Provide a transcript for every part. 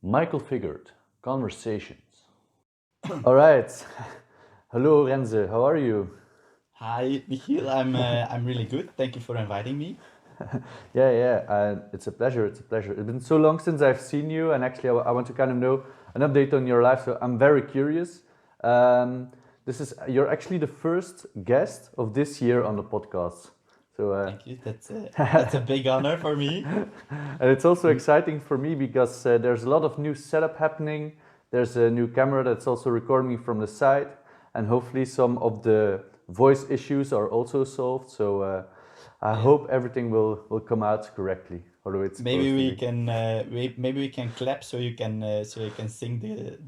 Michael Figured, Conversations. All right. Hello, Renze. How are you? Hi, Michiel. I'm really good. Thank you for inviting me. Yeah. It's a pleasure. It's a pleasure. It's been so long since I've seen you, and actually, I want to kind of know an update on your life. So I'm very curious. Um, you're actually the first guest of this year on the podcast. So Thank you. That's a big honor for me. and it's also exciting for me because there's a lot of new setup happening. There's a new camera that's also recording me from the side, and hopefully some of the voice issues are also solved. So I Yeah. hope everything will come out correctly, although it's Maybe supposed to we be. can maybe we can clap so you can sing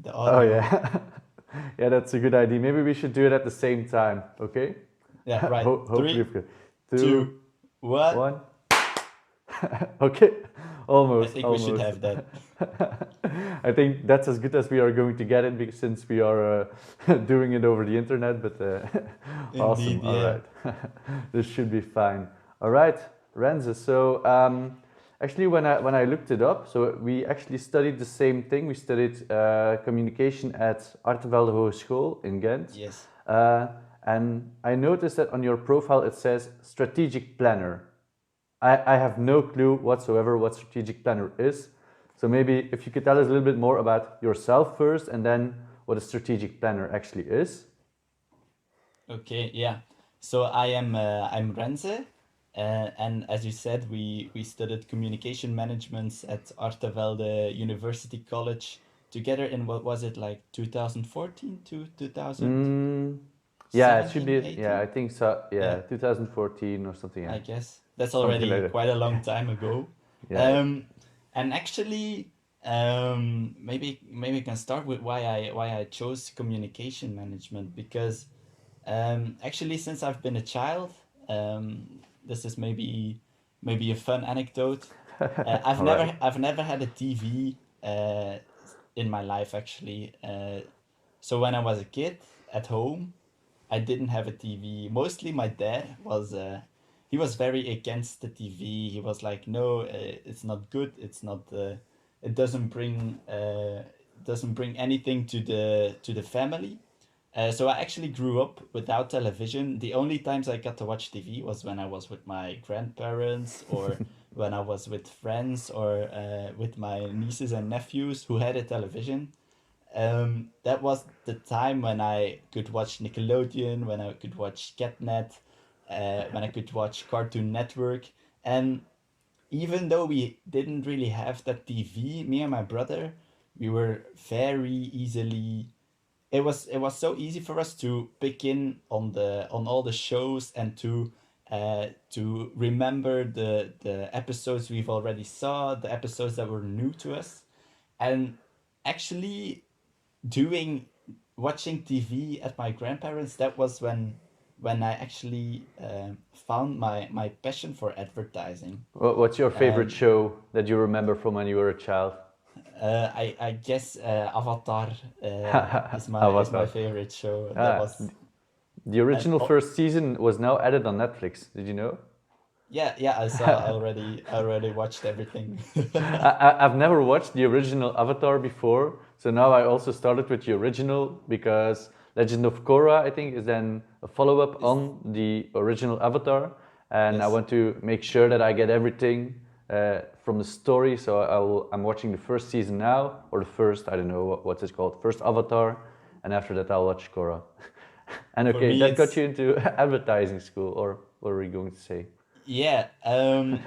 the Oh audio. yeah, yeah, that's a good idea. Maybe we should do it at the same time. Okay? Yeah, right. Hopefully, Three, it's good. two, Two, one. one. Okay, I almost, think we should almost. have that. I think that's as good as we are going to get it because since we are doing it over the internet. But awesome. Indeed, All yeah. right, this should be fine. All right, Renze. So actually, when I looked it up, so we actually studied the same thing. We studied communication at Artevelde Hogeschool in Ghent. Yes. Uh, and I noticed that on your profile it says strategic planner. I have no clue whatsoever what strategic planner is. So maybe if you could tell us a little bit more about yourself first and then what a strategic planner actually is. Okay, yeah. So I'm Renze, and as you said, we studied communication management at Artevelde University College together in what was it like 2014 to Mm, yeah, it should 2017, be, yeah, 18? I think so. Yeah, Yeah, 2014 or something, yeah. I guess that's Something already like that. quite a long time ago. Yeah. Um, and actually, maybe I can start with why I chose communication management because actually, since I've been a child, this is maybe a fun anecdote. All right. I've never had a TV in my life actually. So when I was a kid at home, I didn't have a TV. Mostly my dad was he was very against the TV. He was like, no, it's not good. It's not. It doesn't bring anything to the family. So I actually grew up without television. The only times I got to watch TV was when I was with my grandparents or when I was with friends or with my nieces and nephews who had a television. That was the time when I could watch Nickelodeon, when I could watch Catnet, when I could watch Cartoon Network. And even though we didn't really have that TV, me and my brother, we were very easily it was so easy for us to pick in on all the shows and to remember the episodes we've already saw, the episodes that were new to us, and actually doing watching TV at my grandparents. That was when I actually found my passion for advertising. What's your favorite Um, show that you remember from when you were a child? I guess Avatar is my Avatar. favorite show. That Ah, was the and original oh, first season was now added on Netflix. Did you know? yeah, I saw already. I already watched everything. I've never watched the original Avatar before, so now I also started with the original because Legend of Korra, I think, is then a follow up Is on the original Avatar, and I yes. want to make sure that I get everything from the story. So I'm watching the first season now, or the first, I don't know what's it called, first Avatar, and after that I'll watch Korra. And For okay, me, that got it's you into advertising school, or what were you going to say? yeah.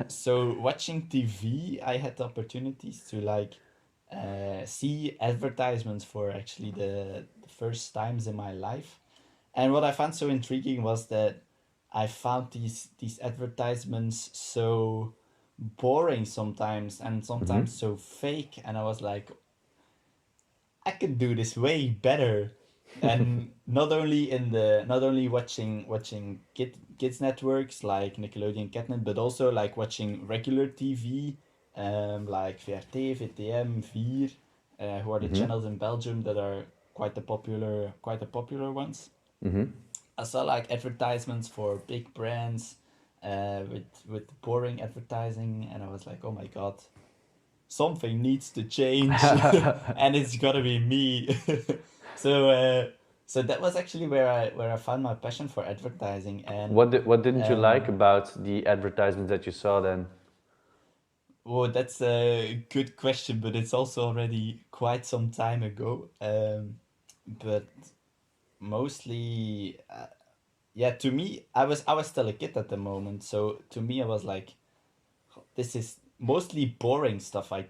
So watching TV, I had the opportunities to like see advertisements for actually the first times in my life. And what I found so intriguing was that I found these advertisements so boring sometimes and Mm-hmm. sometimes so fake, and I was like, I could do this way better. And not only watching kids networks like Nickelodeon, Catnet, but also like watching regular TV, like VRT, VTM, Vier, who are the Mm-hmm. channels in Belgium that are quite the popular ones. Mm-hmm. I saw like advertisements for big brands, with boring advertising, and I was like, oh my god, something needs to change, and it's gotta be me. so so that was actually where I found my passion for advertising. And What didn't you like um, about the advertisements that you saw then? oh, that's a good question, but it's also already quite some time ago. But mostly, yeah, to me, I was still a kid at the moment, so to me, I was like, this is mostly boring stuff. I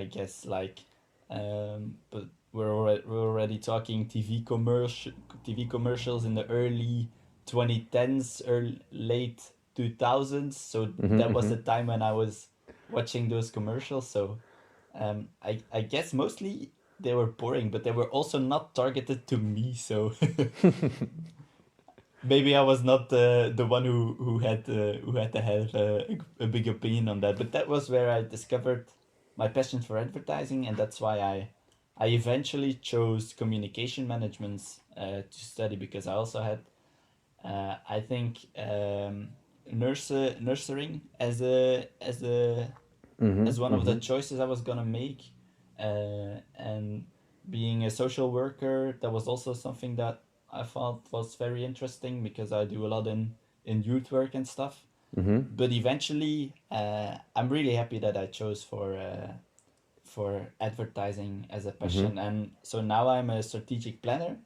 guess like, but we're already talking TV commercials in the early 2010s or late 2000s. So that was the time when I was watching those commercials. So I guess mostly they were boring, but they were also not targeted to me. So maybe I was not the one who had to have a big opinion on that. But that was where I discovered my passion for advertising, and that's why I eventually chose communication management to study, because I also had I think nursing as one of the choices I was gonna make, and being a social worker, that was also something that I thought was very interesting, because I do a lot in youth work and stuff. But eventually, I'm really happy that I chose for advertising as a passion, and so now I'm a strategic planner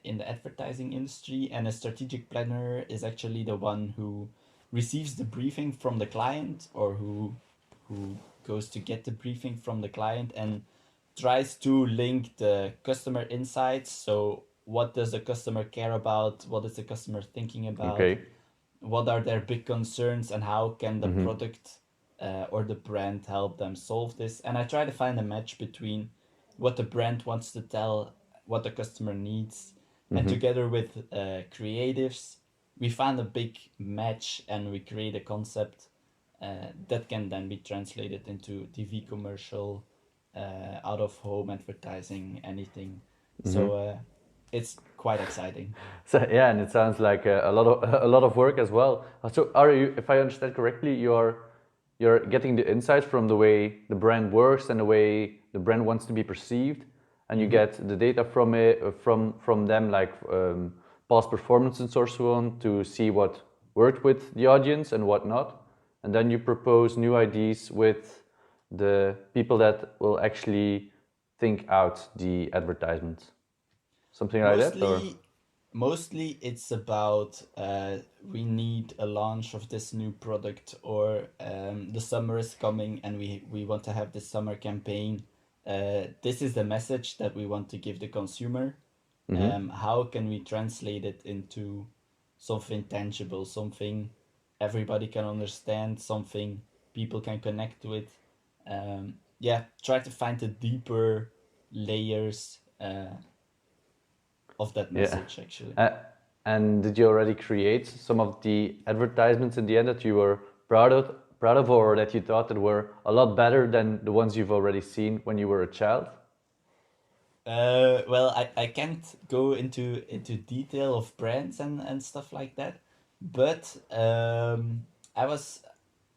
in the advertising industry. And a strategic planner is actually the one who receives the briefing from the client, or who goes to get the briefing from the client and tries to link the customer insights. So what does the customer care about? What is the customer thinking about? Okay. What are their big concerns, and how can the product or the brand help them solve this? And I try to find a match between what the brand wants to tell, what the customer needs, and together with creatives, we find a big match, and we create a concept that can then be translated into TV commercial, out of home advertising, anything. So it's quite exciting. So yeah, and it sounds like a lot of a lot of work as well. So are you, if I understand correctly, you're getting the insights from the way the brand works and the way the brand wants to be perceived, and you get the data from it from them, like past performance and so on, to see what worked with the audience and what not, and then you propose new ideas with the people that will actually think out the advertisements. Something like that, or? Mostly it's about we need a launch of this new product, or the summer is coming and we want to have this summer campaign. This is the message that we want to give the consumer. How can we translate it into something tangible, something everybody can understand, something people can connect with? Yeah, try to find the deeper layers of that Yeah. message, actually. Uh, and did you already create some of the advertisements in the end that you were proud of, or that you thought that were a lot better than the ones you've already seen when you were a child? Well, I can't go into detail of brands and stuff like that, but I was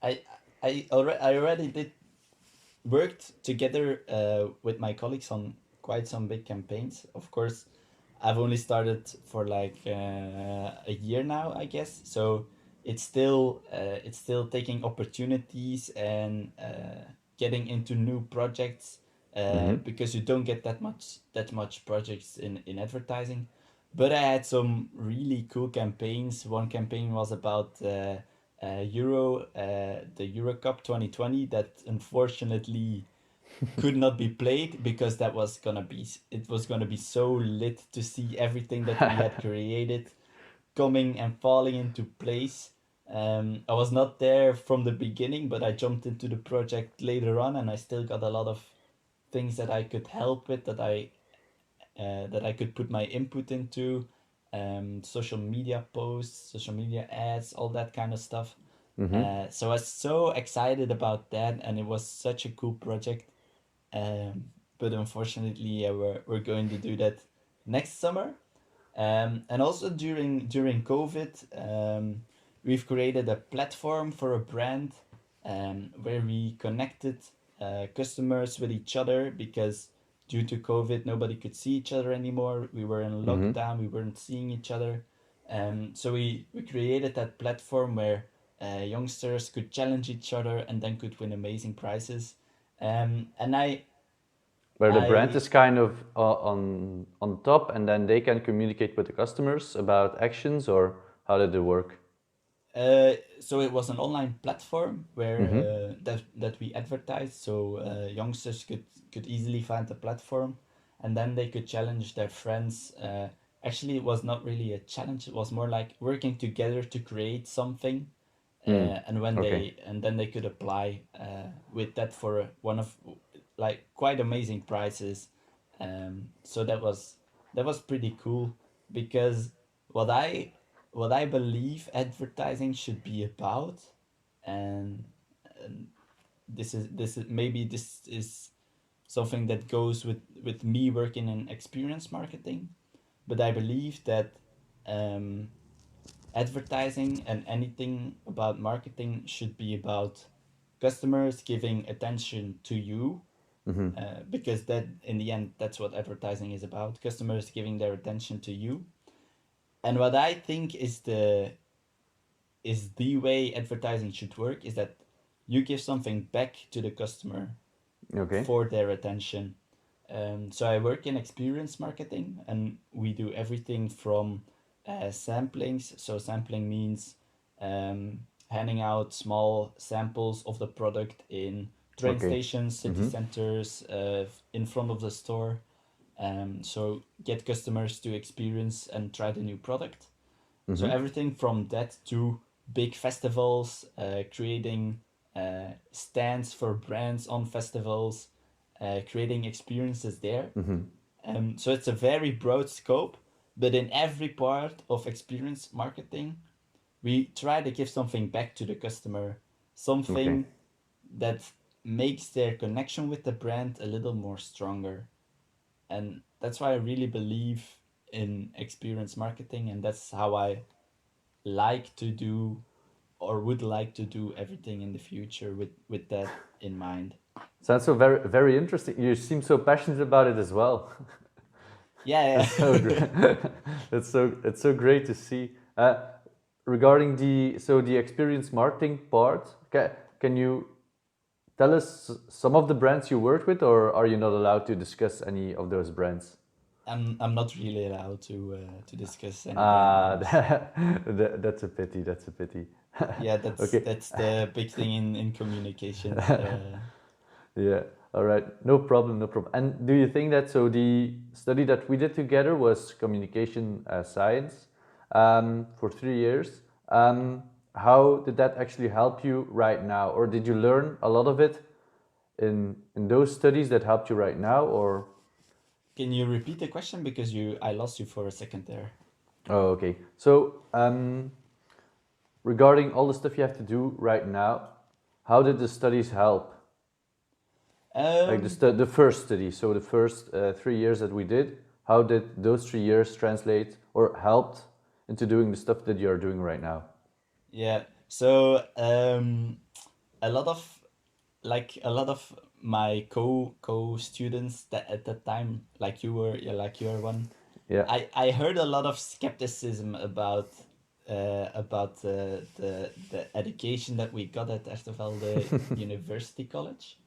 I I already did worked together with my colleagues on quite some big campaigns. Of course, I've only started for like a year now, I guess. So it's still taking opportunities and getting into new projects, because you don't get that much projects in advertising. But I had some really cool campaigns. One campaign was about the Euro Cup 2020, that unfortunately could not be played, because it was gonna be so lit to see everything that we had created coming and falling into place. I was not there from the beginning, but I jumped into the project later on, and I still got a lot of things that I could help with, that I could put my input into, social media posts, social media ads, all that kind of stuff. So I was so excited about that, and it was such a cool project. But unfortunately, yeah, we're going to do that next summer. And also during COVID, we've created a platform for a brand, where we connected customers with each other, because due to COVID, nobody could see each other anymore. We were in Mm-hmm. lockdown, we weren't seeing each other. So we created that platform where youngsters could challenge each other and then could win amazing prizes. And Where the brand I is kind of on top, and then they can communicate with the customers about actions, or how did it work? so it was an online platform where Mm-hmm. that we advertised, so youngsters could easily find the platform, and then they could challenge their friends. Actually, it was not really a challenge; it was more like working together to create something, Mm. Okay. and then they could apply with that for one of like quite amazing prizes. So that was pretty cool, because what I what I believe advertising should be about, and, and this is something that goes with me working in experience marketing, but I believe that um, advertising and anything about marketing should be about customers giving attention to you, Mm-hmm. because that in the end that's what advertising is about, customers giving their attention to you. And what I think is the way advertising should work is that you give something back to the customer Okay. for their attention. So I work in experience marketing, and we do everything from samplings. So sampling means handing out small samples of the product in train Okay. stations, city Mm-hmm. centers, in front of the store. So get customers to experience and try the new product. So Mm-hmm. everything from that to big festivals, creating stands for brands on festivals, creating experiences there. Mm-hmm. So it's a very broad scope, but in every part of experience marketing, we try to give something back to the customer, Okay. something that makes their connection with the brand a little more stronger. And that's why I really believe in experience marketing, and that's how I like to do or would like to do everything in the future with that in mind. Sounds so very interesting. You seem so passionate about it as well. Yeah, That's so great. It's so great to see. Regarding the experience marketing part, can you tell us some of the brands you worked with, or are you not allowed to discuss any of those brands? I'm not really allowed to discuss any brand names. That's a pity. That's a pity. Yeah, Okay. that's the big thing in communications. Yeah. All right. No problem. No problem. And do you think that the study that we did together was communication science for 3 years? How did that actually help you right now, or did you learn a lot of it in those studies that helped you right now, or? Can you repeat the question, because you I lost you for a second there? Oh, okay. So regarding all the stuff you have to do right now, how did the studies help? Like Um, the first study, so the first 3 years that we did, how did those 3 years translate or helped into doing the stuff that you're doing right now? yeah. So a lot of a lot of my co students that at that time, like you were, yeah, like you are one. Yeah. I heard a lot of skepticism about the education that we got at Echtevelde University College,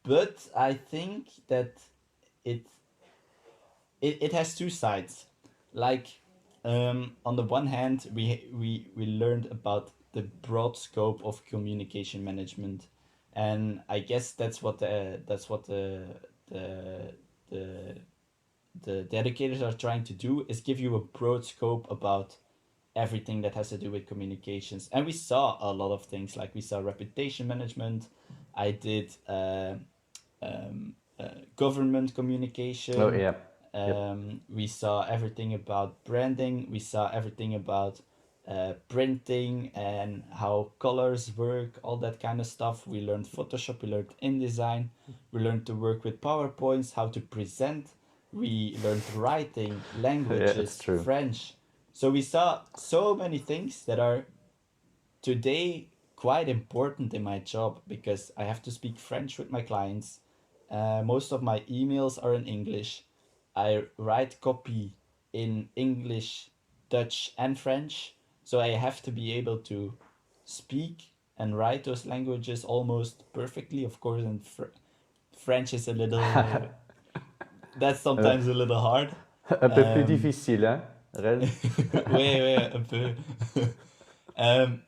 but I think that it it has two sides. Like, on the one hand, we learned about the broad scope of communication management, and I guess that's what the the the educators are trying to do, is give you a broad scope about everything that has to do with communications. And we saw a lot of things, like we saw reputation management. I did government Oh, communication. yeah. Yep. We saw everything about branding. We saw everything about printing and how colors work, all that kind of stuff. We learned Photoshop, we learned InDesign, we learned to work with PowerPoints, how to present. We learned writing, Yeah, it's languages, true. French. So we saw so many things that are today quite important in my job because I have to speak French with my clients. Most of my emails are in English. I write copy in English, Dutch, and French. So I have to be able to speak and write those languages almost perfectly. Of course, and French is a little, that's Euh, sometimes a little hard. un peu plus Um, difficile, hein, Renz? ouais, ouais, un peu.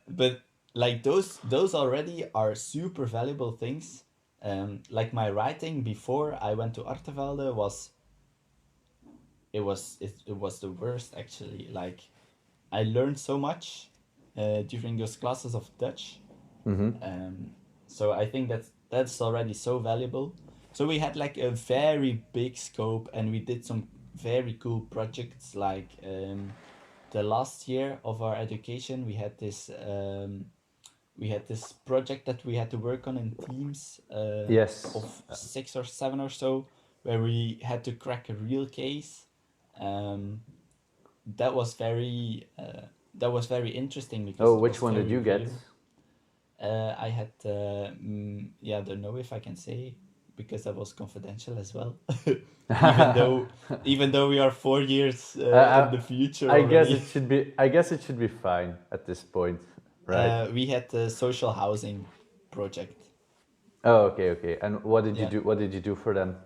But like those already are super valuable things. Like my writing before I went to Artevelde was it was the worst actually. Like I learned so much during those classes of Dutch. Mm-hmm. Um, so I think that's already so valuable. So we had like a very big scope, and we did some very cool projects. Like the last year of our education, we had this project that we had to work on in teams Yes. of 6 or 7 or so, where we had to crack a real case. Um, that was very interesting because Oh, it which was one did very you get? real. I had yeah, I don't know if I can say because that was confidential as well. even though even though we are 4 years in I, the future I guess already. it should be. I guess it should be fine at this point, right? We had the social housing project. Oh, okay, okay. And what did you Yeah. do? What did you do for them?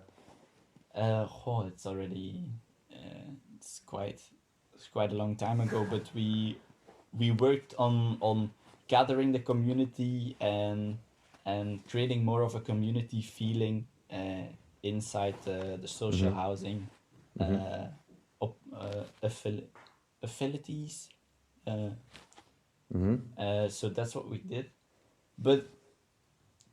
It's already it's quite a long time ago, but we worked on gathering the community and creating more of a community feeling inside the social Mm-hmm. housing Mm-hmm. affiliates. Uh, Mm-hmm. so that's what we did. But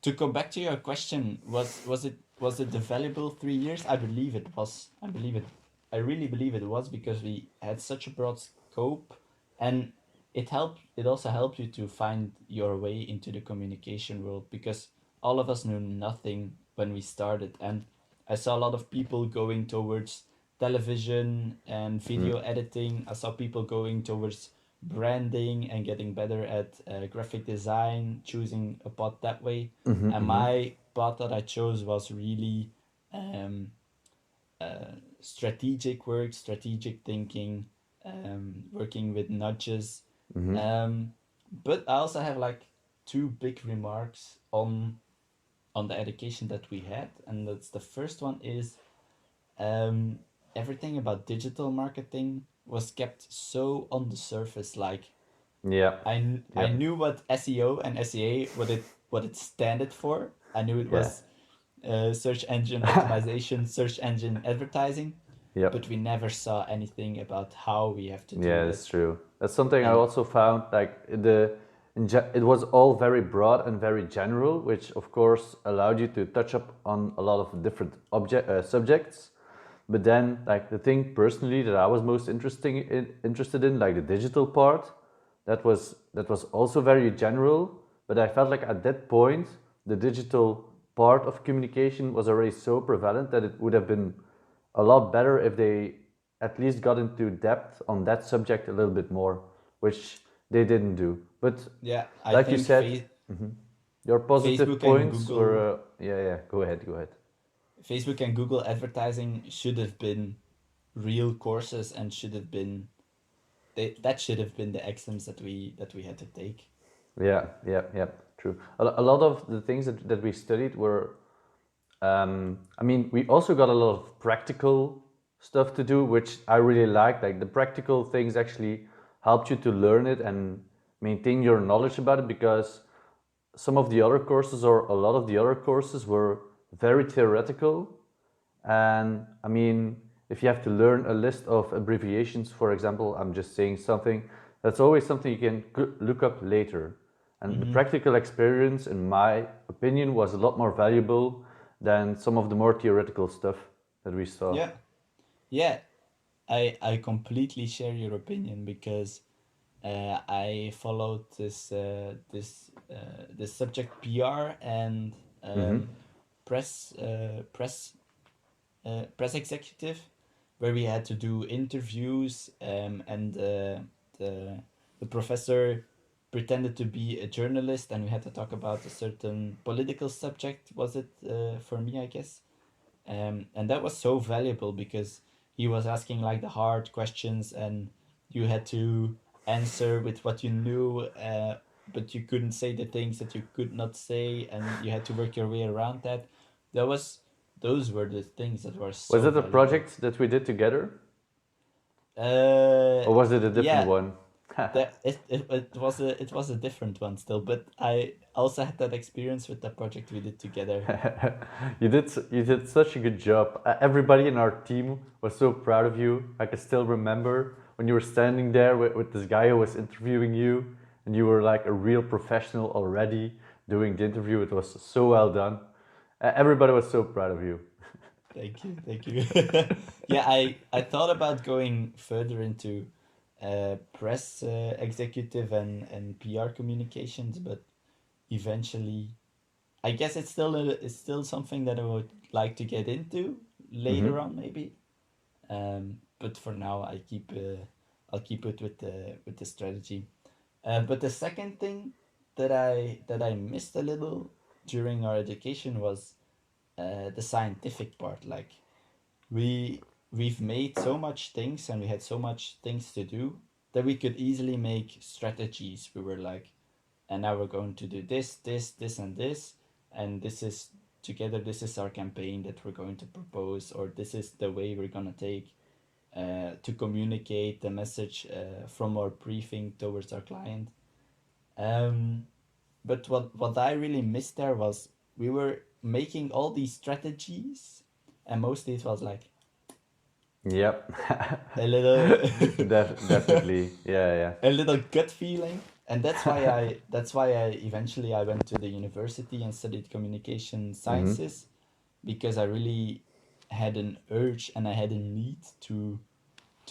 to go back to your question, was it the valuable 3 years? I believe it was. I believe it. I really believe it was because we had such a broad scope, and it helped. It also helped you to find your way into the communication world because all of us knew nothing when we started, and I saw a lot of people going towards television and Mm-hmm. video editing. I saw people going towards branding and getting better at graphic design, choosing a path that way. Mm-hmm. And Mm-hmm. my path that I chose was really um, strategic work, strategic thinking, working with nudges. Mm-hmm. Um, but I also have like two big remarks on the education that we had, and that's the first one is um, everything about digital marketing was kept so on the surface. Like Yeah. I Yep. knew what SEO and SEA what it standed for. I knew it Yeah. was search engine optimization, search engine advertising, Yep. but we never saw anything about how we have to do Yeah, that. that's true. That's something I And also found. Like it was all very broad and very general, which of course allowed you to touch up on a lot of different subjects. But then, like the thing personally that I was most interested in, like the digital part, that was also very general. But I felt like at that point, the digital part of communication was already so prevalent that it would have been a lot better if they at least got into depth on that subject a little bit more, which they didn't do. But yeah, I like you think said, your positive Facebook and points Google were yeah. Go ahead, go ahead. Facebook and Google advertising should have been real courses and should have been that should have been the exams that we had to take. Yeah. True. A lot of the things that we studied were, I mean, we also got a lot of practical stuff to do, which I really liked. Like the practical things actually helped you to learn it and maintain your knowledge about it because some of the other courses or a lot of the other courses were very theoretical. And I mean, if you have to learn a list of abbreviations, for example, I'm just saying something, that's always something you can look up later. And the Mm-hmm. practical experience, in my opinion, was a lot more valuable than some of the more theoretical stuff that we saw. Yeah, yeah. I completely share your opinion because I followed this subject PR and Mm-hmm. press executive, where we had to do interviews and the the professor pretended to be a journalist, and we had to talk about a certain political subject. Was it for me, I guess? And that was so valuable because he was asking like the hard questions, and you had to answer with what you knew, but you couldn't say the things that you could not say, and you had to work your way around that. That was those were the things that were Was so it a valuable. project that we did together, or was it a different Yeah, one? it was a different one still, but I also had that experience with the project we did together. You did such a good job. Everybody in our team was so proud of you. I can still remember when you were standing there with this guy who was interviewing you, and you were like a real professional already doing the interview. It was so well done. Everybody was so proud of you. Thank you, thank you. Yeah, I thought about going further into press executive and PR communications, but eventually, I guess it's still something that I would like to get into later Hmm. on, maybe. But for now, I'll keep it with the strategy. But the second thing that I missed a little during our education was the scientific part. Like we've made so much things and we had so much things to do that we could easily make strategies. We were like, and now we're going to do this, and this, and this is together. This is our campaign that we're going to propose, or this is the way we're gonna take to communicate the message from our briefing towards our client. Um, but what I really missed there was we were making all these strategies, and mostly it was like Yep. a little Definitely. Yeah, yeah. a little gut feeling, and that's why I eventually I went to the university and studied communication Hmm. sciences, because I really had an urge and I had a need to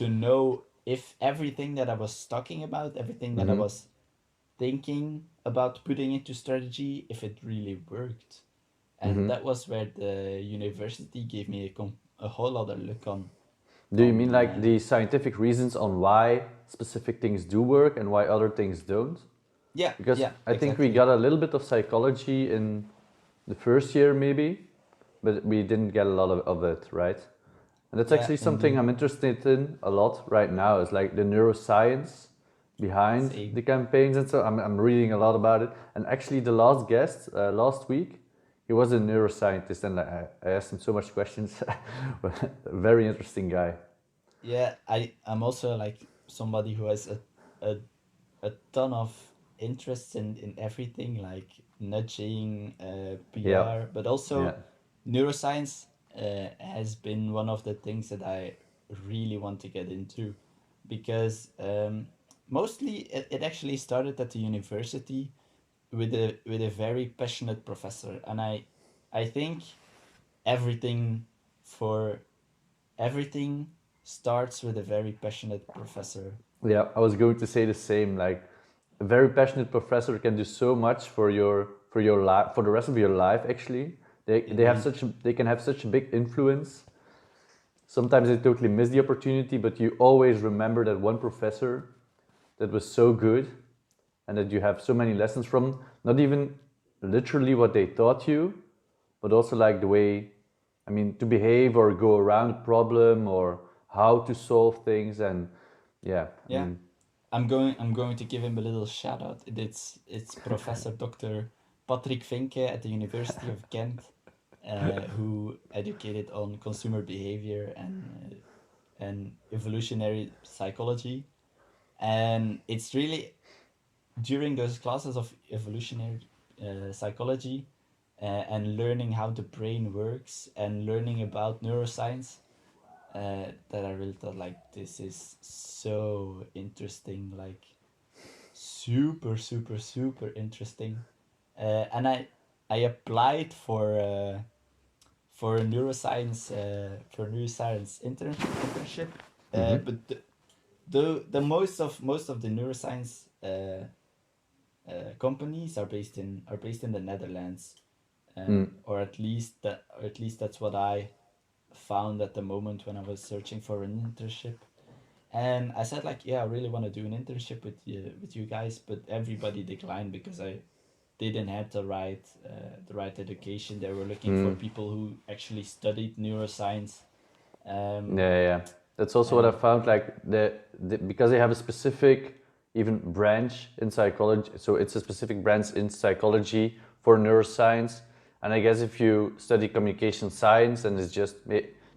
know if everything that I was talking about, everything that I Hmm. was thinking about putting into strategy, if it really worked. And Hmm. that was where the university gave me a whole other look Do you on mean like the scientific reasons on why specific things do work and why other things don't? yeah, Because yeah, I think we exactly. got a little bit of psychology in the first year, maybe, but we didn't get a lot of it, right? And that's Yeah, actually something indeed. I'm interested in a lot right now. Is like the neuroscience behind Same. the campaigns, and so I'm reading a lot about it. And actually, the last guest last week, he was a neuroscientist, and I asked him so much questions. Very interesting guy. Yeah, I'm also like somebody who has a, a ton of interests in everything, like nudging, Yeah, PR, but yeah. also neuroscience has been one of the things that I really want to get into, because mostly it actually started at the university with a very passionate professor, and I think everything for everything starts with a very passionate professor. Yeah, I was going to say the same. Like, a very passionate professor can do so much for your life for the rest of your life. Actually, Indeed. they can have such a big influence. Sometimes they totally miss the opportunity, but you always remember that one professor that was so good, and that you have so many lessons from. Not even literally what they taught you, but also like the way, I mean, to behave or go around a problem or how to solve things. And yeah, I Yeah, mean, I'm going to give him a little shout out. It's Professor Dr. Patrick Vinke at the University of Ghent, who educated on consumer behavior and evolutionary psychology. And it's really during those classes of evolutionary psychology and learning how the brain works and learning about neuroscience that I really thought like this is so interesting, like super interesting. And I applied for a neuroscience internship, mm-hmm, but the most of the neuroscience companies are based in the Netherlands, or at least that's what I found at the moment when I was searching for an internship. And I said like, yeah, I really want to do an internship with you guys, but everybody declined because I didn't have the right education. They were looking for Hmm. people who actually studied neuroscience. Um, Yeah, yeah. That's also what I and found. Like because they have a specific even branch in psychology. So it's a specific branch in psychology for neuroscience. And I guess if you study communication science, then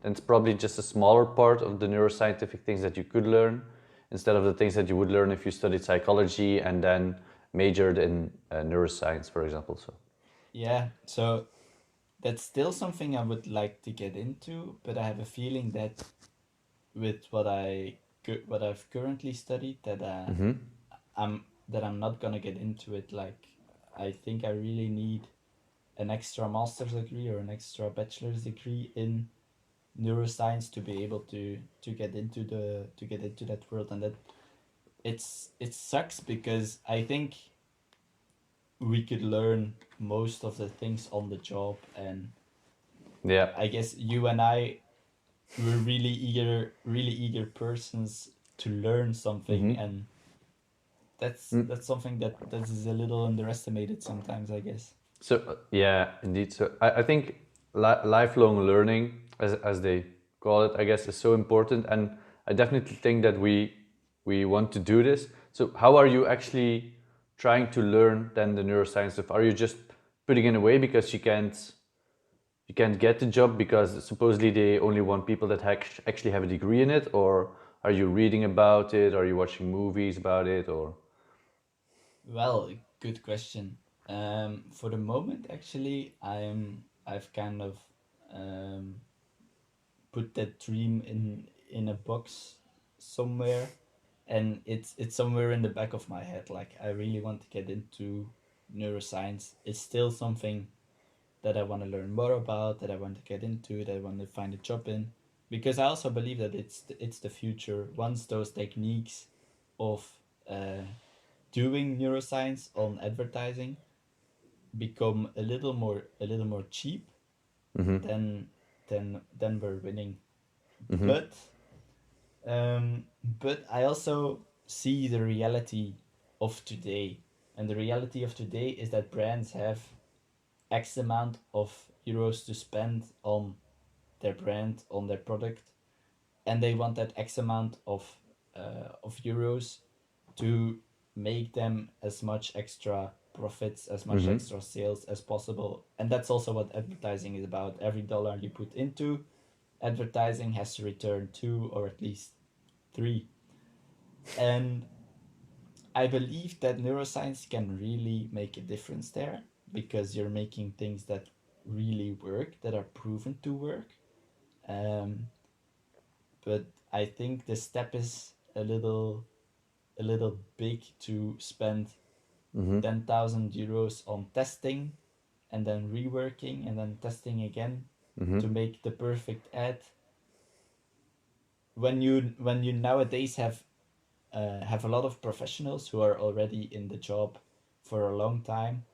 then it's probably just a smaller part of the neuroscientific things that you could learn, instead of the things that you would learn if you studied psychology and then majored in neuroscience, for example. So. yeah, so that's still something I would like to get into, but I have a feeling that with what I've currently studied, Mm-hmm. I'm not gonna get into it. Like, I think I really need an extra master's degree or an extra bachelor's degree in neuroscience to be able to get into that world. And that it sucks because I think we could learn most of the things on the job. And Yeah. I guess you and I were really eager persons to learn something. Mm-hmm. And that's something that is a little underestimated sometimes, I guess. So yeah, indeed. So I think lifelong learning, as they call it, I guess, is so important, and I definitely think that we want to do this. So how are you actually trying to learn then the neuroscience stuff? Are you just putting it away because you can't get the job because supposedly they only want people that actually have a degree in it, or are you reading about it? Are you watching movies about it, or? Well, good question. For the moment, actually, I've kind of um, put that dream in a box somewhere, and it's somewhere in the back of my head. Like, I really want to get into neuroscience. It's still something that I want to learn more about, that I want to get into, that I want to find a job in, because I also believe that it's the future. Once those techniques of uh, doing neuroscience on advertising become a little more cheap, Mm-hmm. then then we're winning. Mm-hmm. But but I also see the reality of today, and the reality of today is that brands have X amount of euros to spend on their brand, on their product, and they want that X amount of euros to make them as much extra profits, as much Mm-hmm. extra sales as possible. And that's also what advertising is about. Every dollar you put into advertising has to return two or at least three. And I believe that neuroscience can really make a difference there, because you're making things that really work, that are proven to work. Um, but I think the step is a little big to spend Mm-hmm. 10,000 euros on testing and then reworking and then testing again Mm-hmm. to make the perfect ad. When you nowadays have a lot of professionals who are already in the job for a long time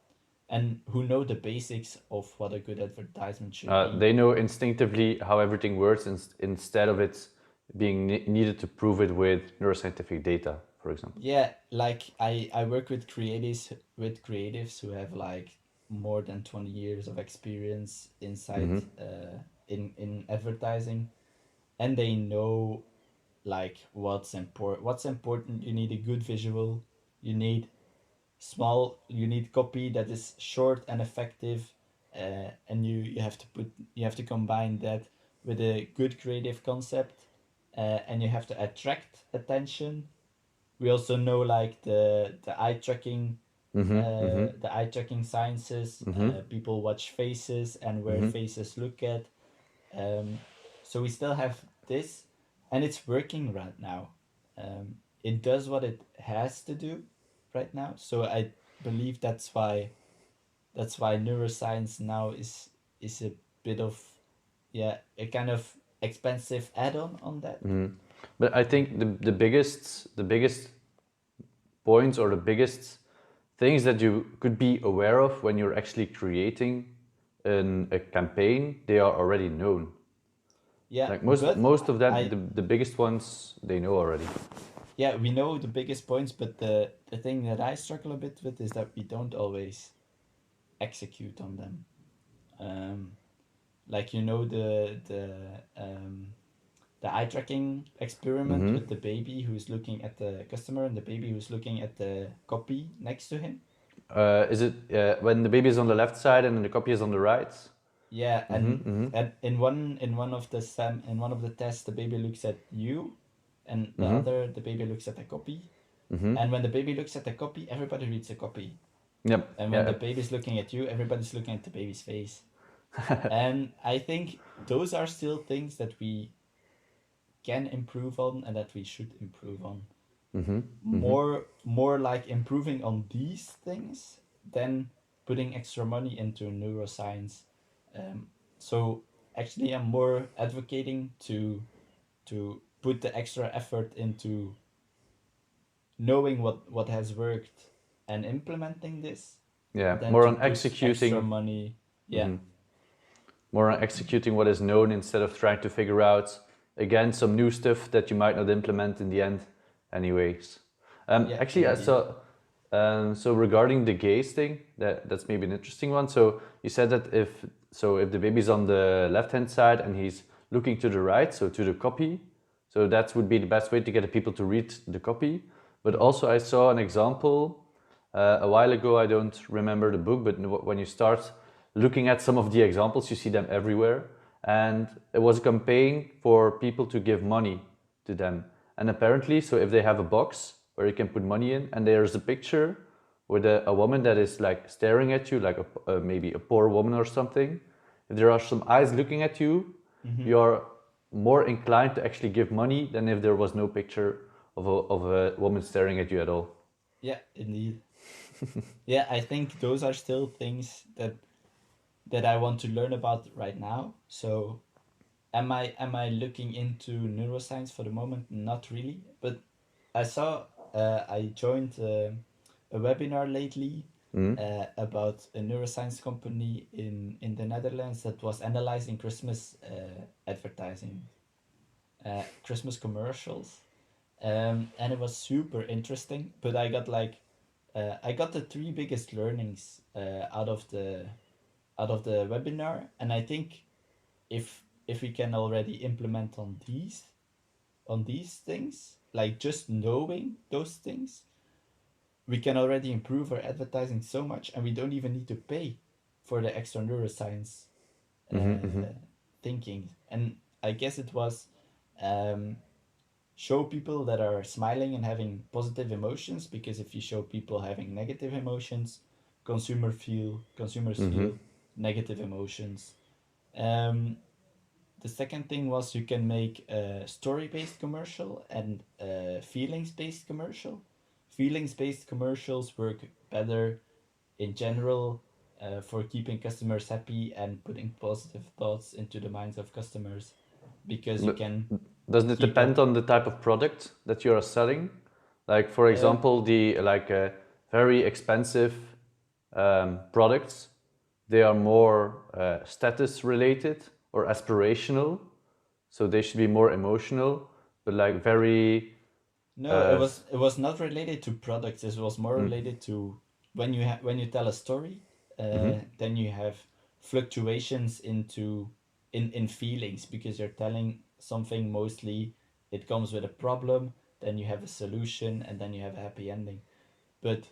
and who know the basics of what a good advertisement should be. They know instinctively how everything works instead of it being needed to prove it with neuroscientific data, for example. Yeah, like I work with creatives who have like more than 20 years of experience inside Mm-hmm. in advertising, and they know like what's important. You need a good visual, you need you need copy that is short and effective, and you have to combine that with a good creative concept, and you have to attract attention. We also know like Mm-hmm. Mm-hmm. the eye tracking sciences. Mm-hmm. People watch faces and where Mm-hmm. faces look at. um, so we still have this, and it's working right now. It does what it has to do right now. So I believe that's why neuroscience now is a bit of, yeah, a kind of expensive add-on on that. Mm-hmm. But I think the biggest points or the biggest things that you could be aware of when you're actually creating a campaign, they are already known. Yeah, Like but most of them, I the biggest ones, they know already. yeah, we know the biggest points, but the thing that I struggle a bit with is that we don't always execute on them. Um, like you know the eye tracking experiment Mm-hmm. with the baby who's looking at the customer and the baby who's looking at the copy next to him. Is it when the baby is on the left side and the copy is on the right? Yeah, Mm-hmm. Mm-hmm. and in one of the in one of the tests, the baby looks at you, and Mm-hmm. the baby looks at the copy. Mm-hmm. And when the baby looks at the copy, everybody reads the copy. Yep. And when Yeah. the baby's looking at you, everybody's looking at the baby's face. And I think those are still things that we can improve on and that we should improve on. Mm-hmm. Mm-hmm. More like improving on these things than putting extra money into neuroscience. Um, so actually, I'm more advocating to put the extra effort into knowing what has worked and implementing this Yeah. than More to on put extra executing. money. Yeah, Mm-hmm. More on executing what is known instead of trying to figure out again some new stuff that you might not implement in the end, anyways. yeah, Actually, I indeed. saw. So regarding the gaze thing, that's maybe an interesting one. So you said that if the baby's on the left hand side and he's looking to the right, so to the copy, so that would be the best way to get the people to read the copy. But also, I saw an example a while ago. I don't remember the book, but when you start looking at some of the examples, you see them everywhere. And it was a campaign for people to give money to them. And apparently, so if they have a box where you can put money in, and there's a picture with a woman that is like staring at you, like maybe a poor woman or something. If there are some eyes looking at you, Mm-hmm. you are more inclined to actually give money than if there was no picture of a woman staring at you at all. Yeah, indeed. Yeah, I think those are still things that I want to learn about right now. So am I looking into neuroscience for the moment? Not really, but I saw I joined a webinar lately Mm. about a neuroscience company in the Netherlands that was analyzing Christmas advertising, Christmas commercials, and it was super interesting. But I got the three biggest learnings out of the webinar, and I think if we can already implement on these things, like just knowing those things, we can already improve our advertising so much, and we don't even need to pay for the extra neuroscience Mm-hmm, mm-hmm. thinking. And I guess it was um, show people that are smiling and having positive emotions, because if you show people having negative emotions, consumers Mm-hmm. feel negative emotions. Um, the second thing was you can make a story-based commercial and a feelings-based commercial. Feelings-based commercials work better in general for keeping customers happy and putting positive thoughts into the minds of customers, because you But can doesn't it keep depend up. on the type of product that you are selling? Like for Um, example, the very expensive products, they are more status related or aspirational, so they should be more emotional. But like very, no, uh, it was not related to products. It was more mm, related to when you tell a story, mm-hmm, then you have fluctuations in feelings, because you're telling something. Mostly it comes with a problem, then you have a solution, and then you have a happy ending. But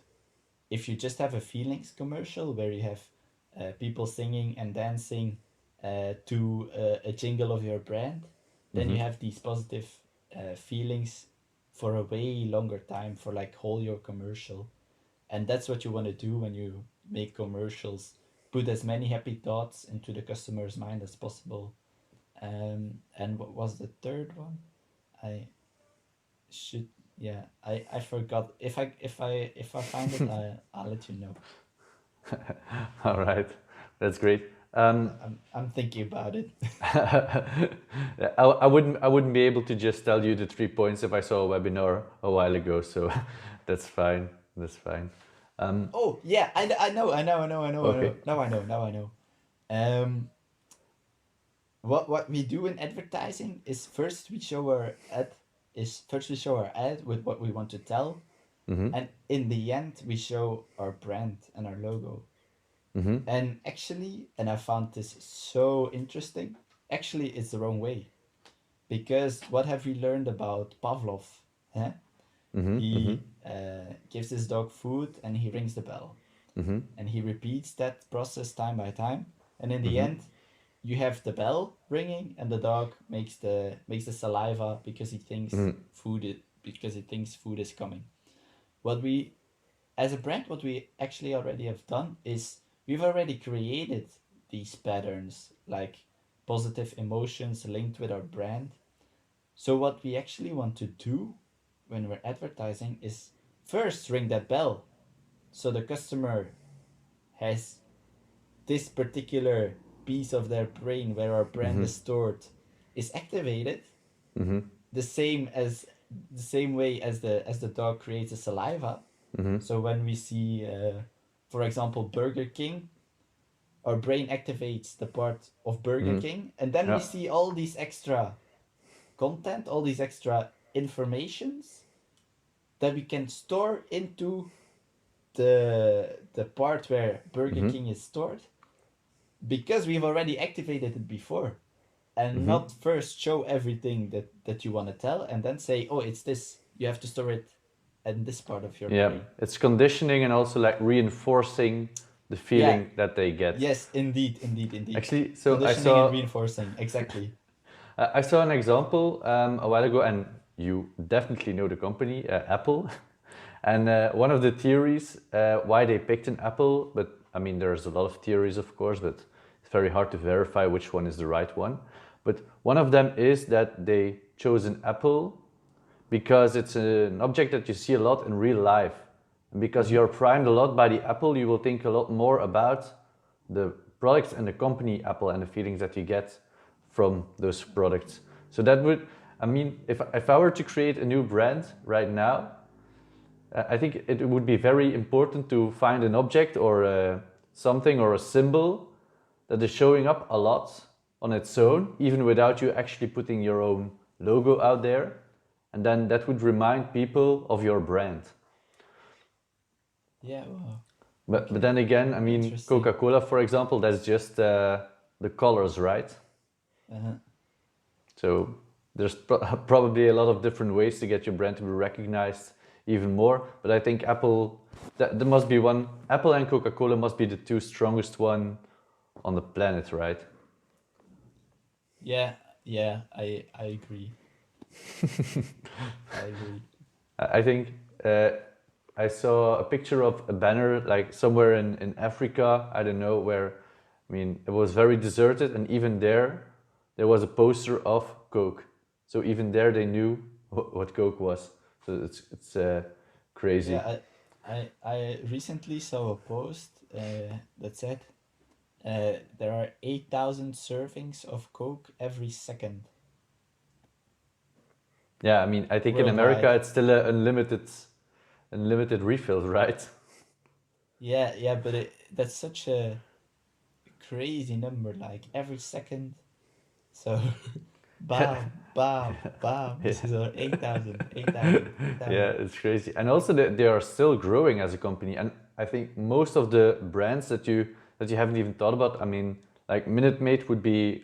if you just have a feelings commercial where you have people singing and dancing to a jingle of your brand, then mm-hmm, you have these positive feelings for a way longer time, for like whole your commercial. And that's what you want to do when you make commercials. Put as many happy thoughts into the customer's mind as possible. And what was the third one? I should, yeah, I forgot. If I find it, I'll let you know. all right, that's great. I'm thinking about it. I wouldn't be able to just tell you the 3 points if I saw a webinar a while ago, so that's fine. That's fine. Oh yeah, I know. Okay. Now I know. Um, what we do in advertising is first we show our ad with what we want to tell, Mm-hmm. and in the end we show our brand and our logo. Mm-hmm. And actually, and I found this so interesting, actually it's the wrong way. Because what have we learned about Pavlov? Huh? Mm-hmm. Mm-hmm. He gives his dog food and he rings the bell. Mm-hmm. And he repeats that process time by time. And in the Mm-hmm. end, you have the bell ringing and the dog makes the saliva because he thinks Mm-hmm. food is coming. What we as a brand, what we actually already have done is we've already created these patterns, like positive emotions linked with our brand. So what we actually want to do when we're advertising is first ring that bell, so the customer has this particular piece of their brain where our brand Mm-hmm. is stored is activated, Mm-hmm. the same as the same way as the dog creates a saliva. Mm-hmm. So when we see, for example, Burger King, our brain activates the part of Burger Mm-hmm. King, and then we Yeah. see all these extra content, all these extra informations that we can store into the part where Burger Mm-hmm. King is stored, because we've already activated it before, and Mm-hmm. not first show everything that you want to tell and then say, oh, it's this, you have to store it in this part of your Yeah, brain. it's conditioning and also like reinforcing the Yeah. feeling that they get. Yes, indeed. Actually, so Conditioning and reinforcing, exactly. I saw an example a while ago, and you definitely know the company, Apple. And one of the theories why they picked an apple, but I mean, there's a lot of theories, of course, but it's very hard to verify which one is the right one. But one of them is that they chose an apple because it's an object that you see a lot in real life. And because you're primed a lot by the Apple, you will think a lot more about the products and the company Apple and the feelings that you get from those products. So that would, I mean, if I were to create a new brand right now, I think it would be very important to find an object or something or a symbol that is showing up a lot on its own, even without you actually putting your own logo out there. And then that would remind people of your brand. Yeah, wow. But Okay. then again, I mean, Interesting. Coca-Cola, for example, that's just the colors, right? Uh-huh. So there's probably a lot of different ways to get your brand to be recognized even more. But I think Apple, there must be one. Apple and Coca-Cola must be the two strongest one on the planet, right? Yeah, I agree. I agree. I think I saw a picture of a banner like somewhere in Africa, I don't know where. I mean, it was very deserted, and even there was a poster of Coke. So even there, they knew what Coke was. So it's crazy. Yeah, I recently saw a post that said there are 8,000 servings of Coke every second Yeah, I mean, I think in America worldwide. it's still a unlimited refills, right? Yeah, but that's such a crazy number, like every second. So, bam. This is our 8,000, 8,000, Yeah, 8,000. it's crazy. And also they are still growing as a company. And I think most of the brands that you haven't even thought about, I mean, like Minute Maid would be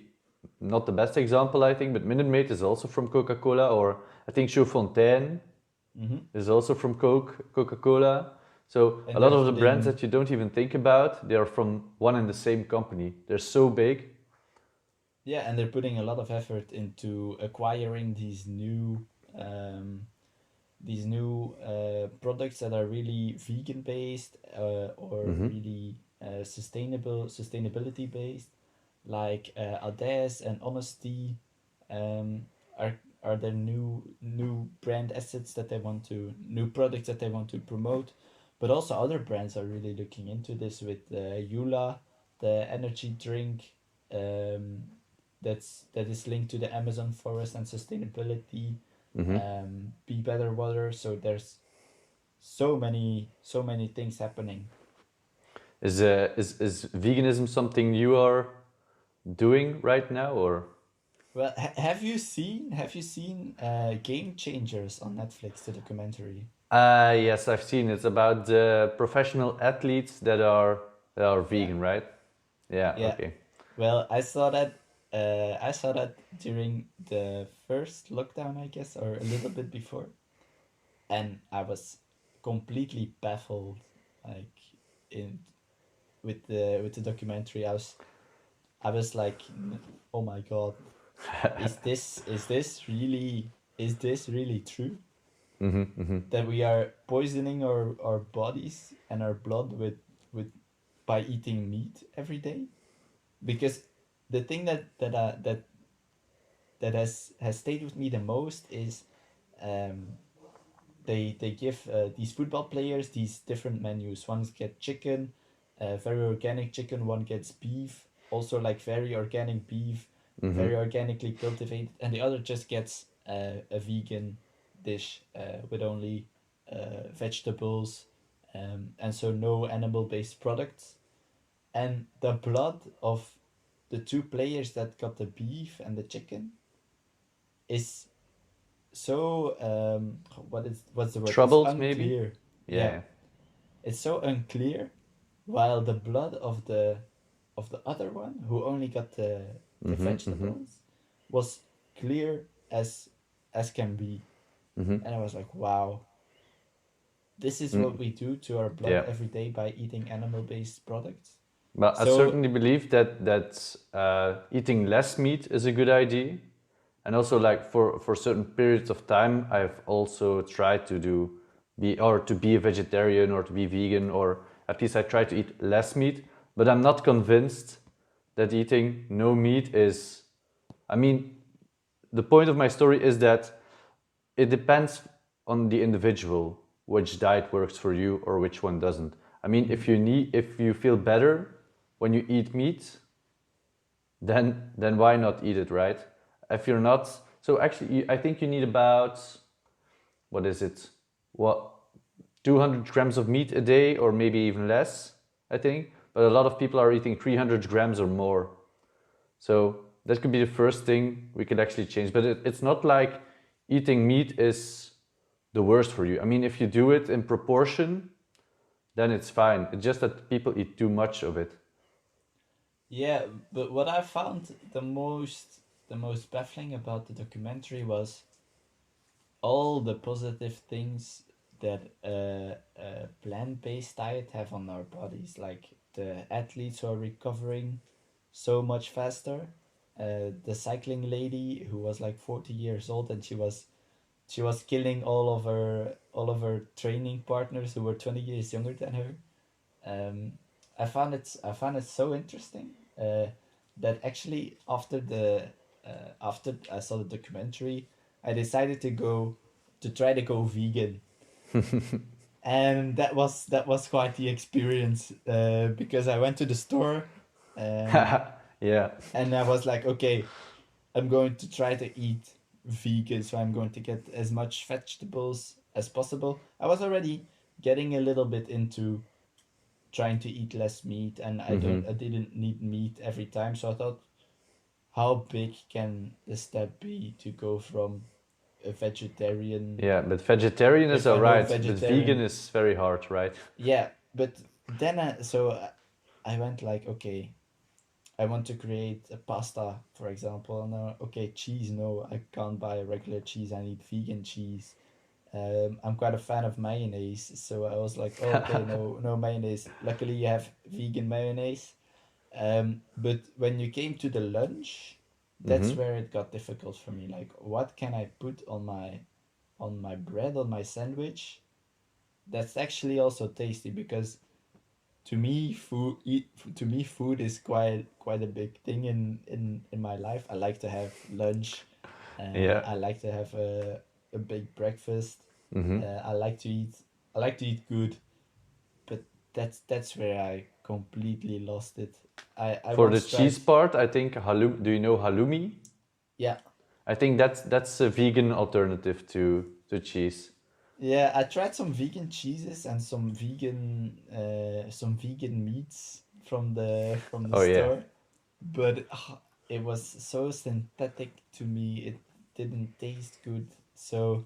not the best example, I think, but Minute Maid is also from Coca-Cola, or I think Chaudfontaine Mm-hmm. is also from Coca-Cola. So a And lot they're of the brands putting that you don't even think about, they are from one and the same company. They're so big. Yeah, and they're putting a lot of effort into acquiring um, these new products that are really vegan based or Mm-hmm. really sustainability based, like Audace and Honesty, um, are their new brand assets that they want to new products that they want to promote, but also other brands are really looking into this with Yula, the energy drink, um, that is linked to the Amazon forest and sustainability, Mm-hmm. Be Better Water. So there's so many things happening. Is veganism something you are doing right now, or? Well, have you seen Gamechangers on Netflix, the documentary? Yes, I've seen. It's about the professional athletes that are Yeah. vegan, right? Yeah. Yeah. Okay. Well, I saw that during the first lockdown, I guess, or a little bit before, and I was completely baffled, like in with the documentary. I was like, oh my god, is this really true that we are poisoning our bodies and our blood with by eating meat every day? Because the thing that has stayed with me the most is, um, they give these football players these different menus. One gets chicken, very organic chicken. One gets beef, also like very organic beef, very organically cultivated, and the other just gets a vegan dish with only vegetables, and so no animal-based products. And the blood of the two players that got the beef and the chicken is so, what's the word? It's Troubled, maybe. unclear. Yeah, Yeah. it's so unclear. While the blood of the other one, who only got the vegetables, was clear as can be. And I was like, wow, this is what we do to our blood Yeah. every day by eating animal-based products. But I So certainly believe that eating less meat is a good idea, and also like for certain periods of time, I've also tried to be a vegetarian or to be vegan, or at least I try to eat less meat. But I'm not convinced that eating no meat is. I mean, the point of my story is that it depends on the individual which diet works for you or which one doesn't. I mean, if you feel better when you eat meat, then why not eat it, right? If you're not, so actually, I think you need about, what is it? What, 200 grams of meat a day, or maybe even less, I think. But a lot of people are eating 300 grams or more. So that could be the first thing we could actually change. But it's not like eating meat is the worst for you. I mean, if you do it in proportion, then it's fine. It's just that people eat too much of it. yeah, but what I found the most baffling about the documentary was all the positive things that a plant-based diet have on our bodies, like the athletes who are recovering so much faster, the cycling lady who was like 40 years old, and she was killing all of her training partners who were 20 years younger than her. Um, I found it so interesting, that actually after I saw the documentary, I decided to try to go vegan, and that was quite the experience, because I went to the store, um, Yeah. and I was like, okay, I'm going to try to eat vegan, so I'm going to get as much vegetables as possible. I was already getting a little bit into trying to eat less meat, and I didn't need meat every time, so I thought, how big can the step be to go from a vegetarian, Yeah, but vegetarian is if I know alright, but vegan vegetarian. is very hard, right? Yeah, but then I went like, okay, I want to create a pasta, for example. And okay, cheese, no, I can't buy a regular cheese, I need vegan cheese. I'm quite a fan of mayonnaise, so I was like, oh, okay, no, no mayonnaise. Luckily, you have vegan mayonnaise. But when you came to the lunch, that's where it got difficult for me. Like, what can I put on my bread, on my sandwich? That's actually also tasty, because to me, food is quite a big thing in my life. I like to have lunch. Yeah. I like to have a big breakfast. I like to eat good, but that's where I completely lost it. I For the once tried. cheese part, I think do you know halloumi? Yeah, I think that's a vegan alternative to cheese. yeah. I tried some vegan cheeses and some vegan meats from the Oh yeah. store, but it was so synthetic to me. It didn't taste good. So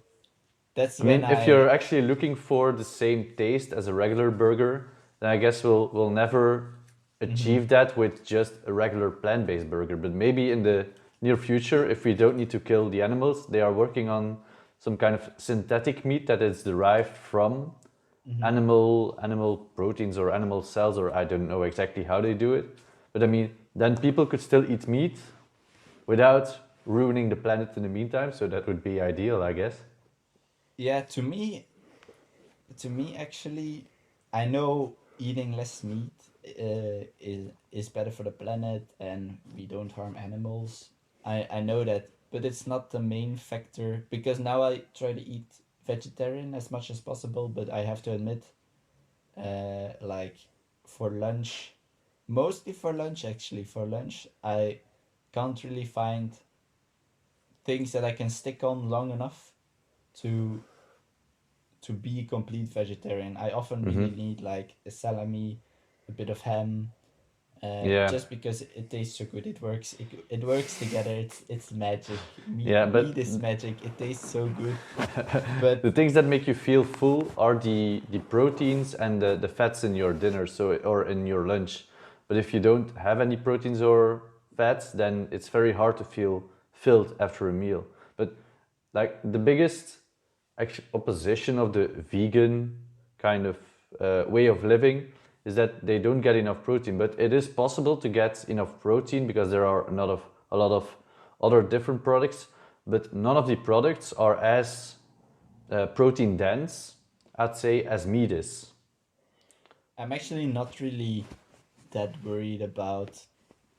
that's I when mean, if you're I. actually looking for the same taste as a regular burger, then I guess we'll never Mhm. achieve that with just a regular plant-based burger. But maybe in the near future, if we don't need to kill the animals, they are working on some kind of synthetic meat that is derived from Mhm. animal proteins or animal cells, or I don't know exactly how they do it. But I mean, then people could still eat meat without ruining the planet in the meantime. So that would be ideal, I guess. Yeah, to me actually, I know eating less meat is better for the planet and we don't harm animals. I know that, but it's not the main factor because now I try to eat vegetarian as much as possible, but I have to admit, like for lunch, mostly for lunch actually, for lunch, I can't really find things that I can stick on long enough to be a complete vegetarian. I often really Mm-hmm. need like a salami, a bit of ham, Yeah, just because it tastes so good. It works together. It's magic. yeah, Meat but is magic. It tastes so good. But the things that make you feel full are the proteins and the fats in your dinner, so or in your lunch. But if you don't have any proteins or fats, then it's very hard to feel filled after a meal. But like the biggest opposition of the vegan kind of way of living is that they don't get enough protein. But it is possible to get enough protein because there are a lot of other different products, but none of the products are as protein dense, I'd say, as meat is. I'm actually not really that worried about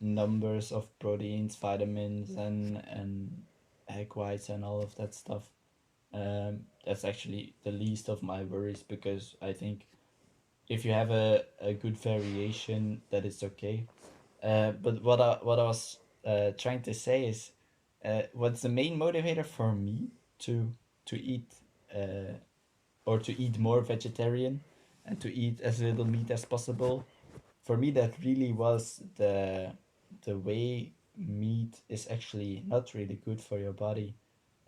numbers of proteins, vitamins, and egg whites and all of that stuff. That's actually the least of my worries because I think if you have a good variation, that is okay. But what I was trying to say is, what's the main motivator for me to eat uh, or to eat more vegetarian and to eat as little meat as possible? For me, that really was the way meat is actually not really good for your body,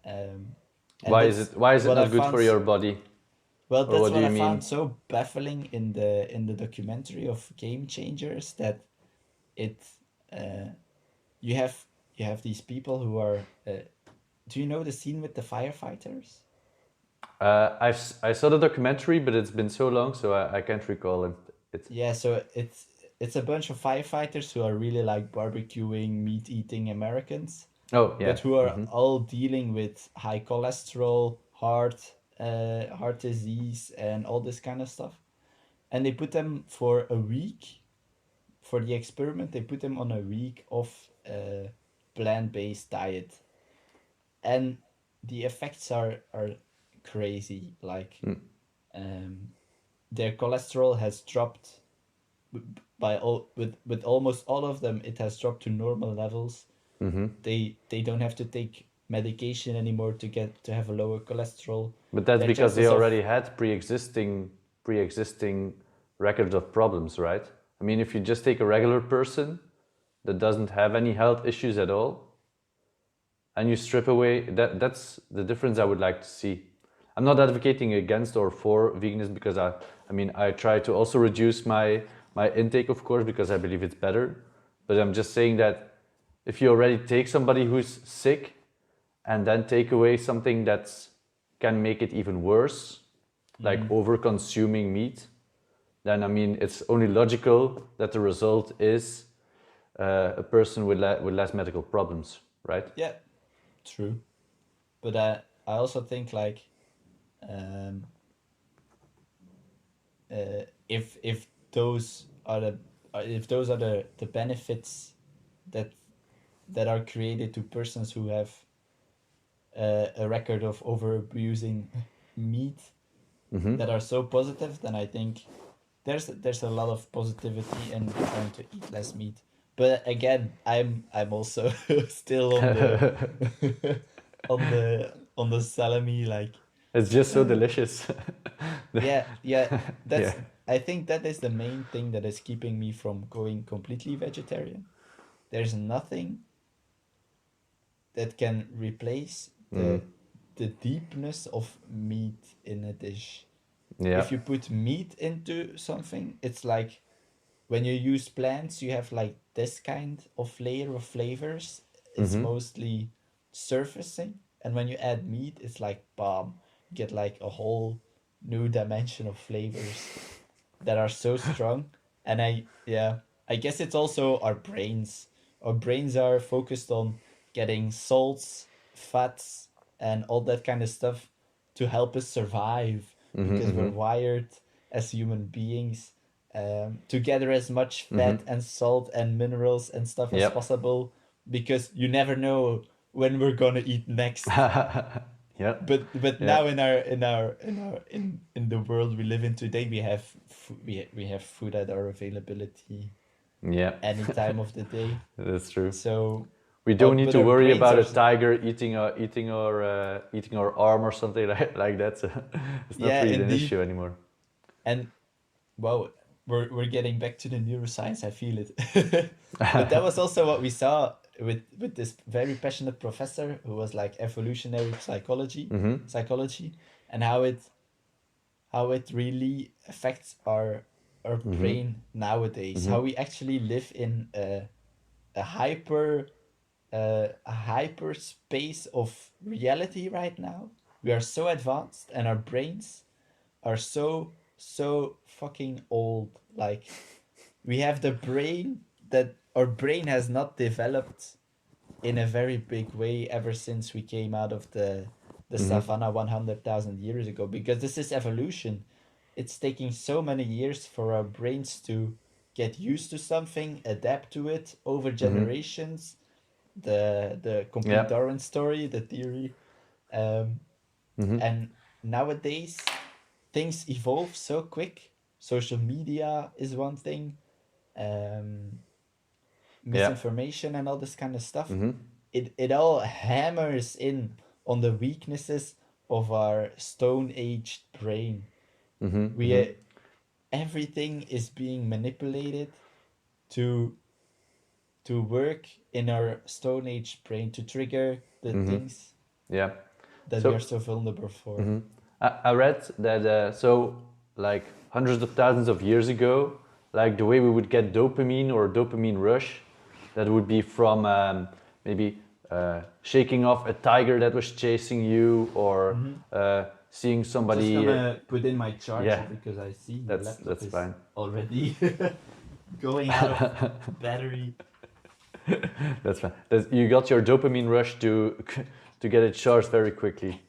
and that's Why is it what I not good for found. your body? Well, Or that's what do what you I found mean? so baffling in the documentary of Gamechangers that it uh, you have you have these people who are do you know the scene with the firefighters? I saw the documentary, but it's been so long, so I can't recall it. Yeah, so it's a bunch of firefighters who are really like barbecuing, meat eating Americans, Oh yeah. but who are Mm-hmm. all dealing with high cholesterol, heart disease, and all this kind of stuff. And they put them for a week for the experiment. They put them on a week of plant-based diet, and the effects are crazy. Like um, their cholesterol has dropped by all with almost all of them. It has dropped to normal levels. Mm-hmm. They don't have to take medication anymore to get to have a lower cholesterol. But that's Their because they chances of. already had pre-existing records of problems, right? I mean, if you just take a regular person that doesn't have any health issues at all, and you strip away that's the difference I would like to see. I'm not advocating against or for veganism because I mean I try to also reduce my intake, of course, because I believe it's better. But I'm just saying that if you already take somebody who's sick and then take away something that can make it even worse, like Mhm. over consuming meat, then I mean it's only logical that the result is a person with with less medical problems, right? Yeah, true. But I also think like um, if those are the benefits that are created to persons who have a record of over abusing meat Mm-hmm. that are so positive, then I think there's a lot of positivity in trying to eat less meat. But again, I'm also still on the on the salami like It's just so uh, delicious. yeah, Yeah. that's I think that is the main thing that is keeping me from going completely vegetarian. There's nothing that can replace Mm. the deepness of meat in a dish. Yeah. If you put meat into something, it's like when you use plants, you have like this kind of layer of flavors. It's Mm-hmm. mostly surfacing, and when you add meat, it's like bam, you get like a whole new dimension of flavors that are so strong. And I guess it's also our brains. Our brains are focused on getting salts, fats, and all that kind of stuff to help us survive Mm-hmm. because we're Mm-hmm. wired as human beings to gather as much Mm-hmm. fat and salt and minerals and stuff as Yep. possible because you never know when we're gonna eat next. Yep. But Yeah. now in the world we live in today, we have we have food at our availability Yeah. any time of the day. That's true. So, We don't need but to our worry brains about are a tiger eating our arm or something like that. So it's not yeah, really an indeed. issue anymore. And wow, we're getting back to the neuroscience. I feel it. But that was also what we saw with this very passionate professor who was like evolutionary Mm-hmm. psychology, and how it really affects our Mm-hmm. brain nowadays. Mm-hmm. How we actually live in a hyper a hyper space of reality right now. We are so advanced, and our brains are so fucking old. Like we have the brain that our brain has not developed in a very big way ever since we came out of the Mm-hmm. savannah 100,000 years ago, because this is evolution. It's taking so many years for our brains to get used to something, adapt to it over Mm-hmm. generations. The complete Yeah. Darwin story, the theory, um, Mm-hmm. and nowadays things evolve so quick. Social media is one thing, um, Yeah. misinformation and all this kind of stuff. Mm-hmm. It all hammers in on the weaknesses of our stone aged brain. Mm-hmm. We Mm-hmm. everything is being manipulated to work in our stone age brain to trigger the Mm-hmm. things Yeah. that we So are so vulnerable for. mhm. I read that like hundreds of thousands of years ago, like the way we would get dopamine or dopamine rush, that would be from maybe shaking off a tiger that was chasing you, or Mm-hmm. seeing Just somebody. gonna put in my charger Yeah, because I see my laptop that's is fine. already going out of battery. That's fine. You got your dopamine rush to to get it charged very quickly.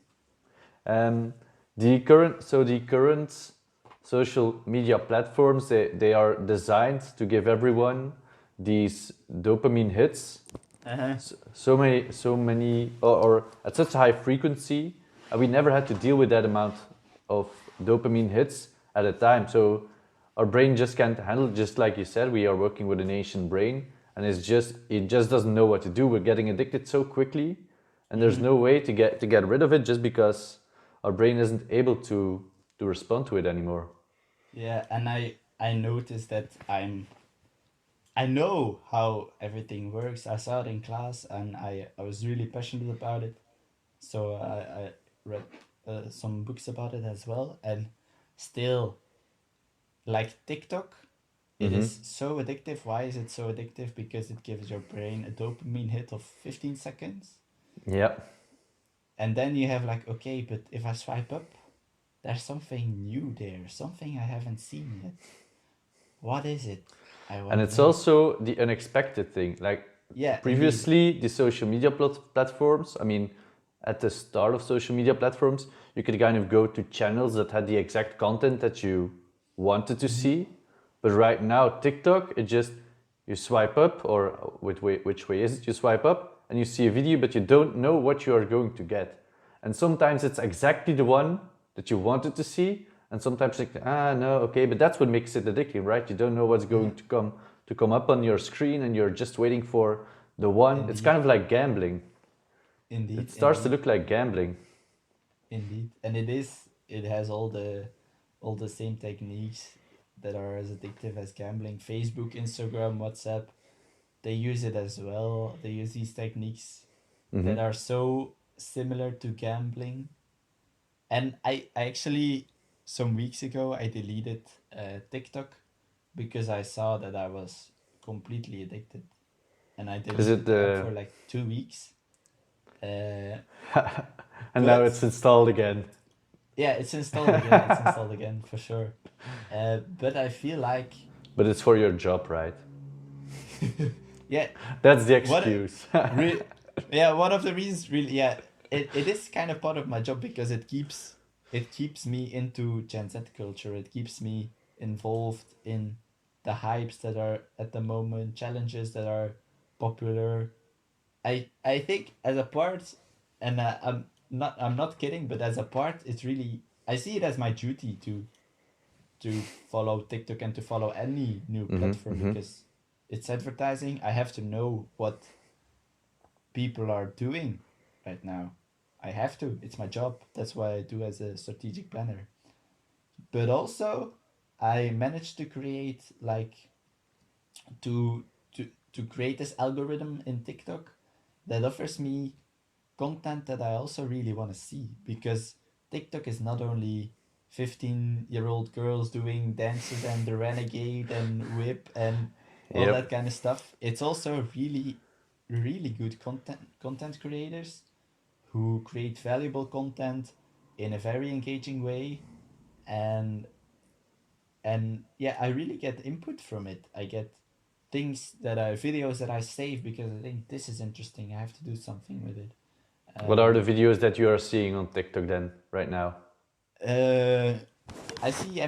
Um, the current social media platforms, they are designed to give everyone these dopamine hits, Uh-huh. so many or at such a high frequency, and we never had to deal with that amount of dopamine hits at a time. So our brain just can't handle it. Just like you said, we are working with an Asian brain, and it just doesn't know what to do. We're getting addicted so quickly, and there's Mm-hmm. no way to get rid of it just because our brain isn't able to respond to it anymore. Yeah, and I noticed that I know how everything works. I saw it in class, and I was really passionate about it. So I read some books about it as well, and still, like TikTok, it Mm-hmm. is so addictive. Why is it so addictive? Because it gives your brain a dopamine hit of 15 seconds. Yeah. And then you have like, okay, but if I swipe up, there's something new there, something I haven't seen yet. What is it? I And want to it's know. also the unexpected thing. Like Yeah, indeed. previously, the social media platforms, I mean, at the start of social media platforms, you could kind of go to channels that had the exact content that you wanted to Mm-hmm. see. But right now, TikTok, it just, you swipe up, or which way is it? You swipe up and you see a video, but you don't know what you are going to get. And sometimes it's exactly the one that you wanted to see, and sometimes like, no, okay, but that's what makes it addictive, right? You don't know what's Uh-huh. going to come up on your screen, and you're just waiting for the one. It's Indeed. kind of like gambling. It Indeed. starts to Indeed. look like gambling. Indeed. And it has all the same techniques that are as addictive as gambling. Facebook, Instagram, WhatsApp, they use it as well. They use these techniques that are so similar to gambling. And I actually, some weeks ago, I deleted TikTok because I saw that I was completely addicted. And I Is it deleted the app the for like 2 weeks. Uh, and now but it's installed again? yeah, it's installed again. It's installed again for sure. But I feel like, But it's for your job, right? yeah, That's the what, excuse. re- yeah, one of the reasons really, yeah, it is kind of part of my job because it keeps me into Gen Z culture. It keeps me involved in the hypes that are at the moment, challenges that are popular. I think as a part, and I'm not kidding, but as a part, it's really, I see it as my duty to follow TikTok and to follow any new platform because it's advertising. I have to know what people are doing right now. I have to. It's my job. That's why I do as a strategic planner. But also, I managed to create like to create this algorithm in TikTok that offers me content that I also really want to see because TikTok is not only 15-year-old girls doing dances and the renegade and whip and all Yep. that kind of stuff. It's also really, really good content creators who create valuable content in a very engaging way, and yeah, I really get input from it. I get things that are videos that I save because I think this is interesting. I have to do something with it. What are the Um, videos that you are seeing on TikTok then, right now? uh, I see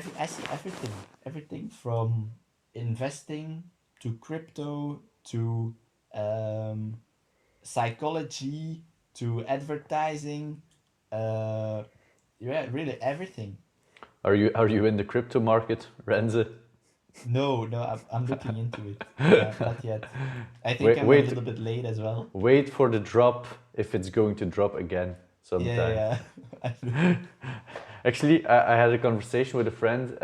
everything from investing to crypto to um, psychology to advertising. Uh, yeah, really everything. Are you in the crypto market, Renze? No, no, I'm looking into it. Not yet. I think Wait, I'm a wait, little bit late as well. wait for the drop if it's going to drop again Yeah, sometime. yeah, yeah. Actually, I had a conversation with a friend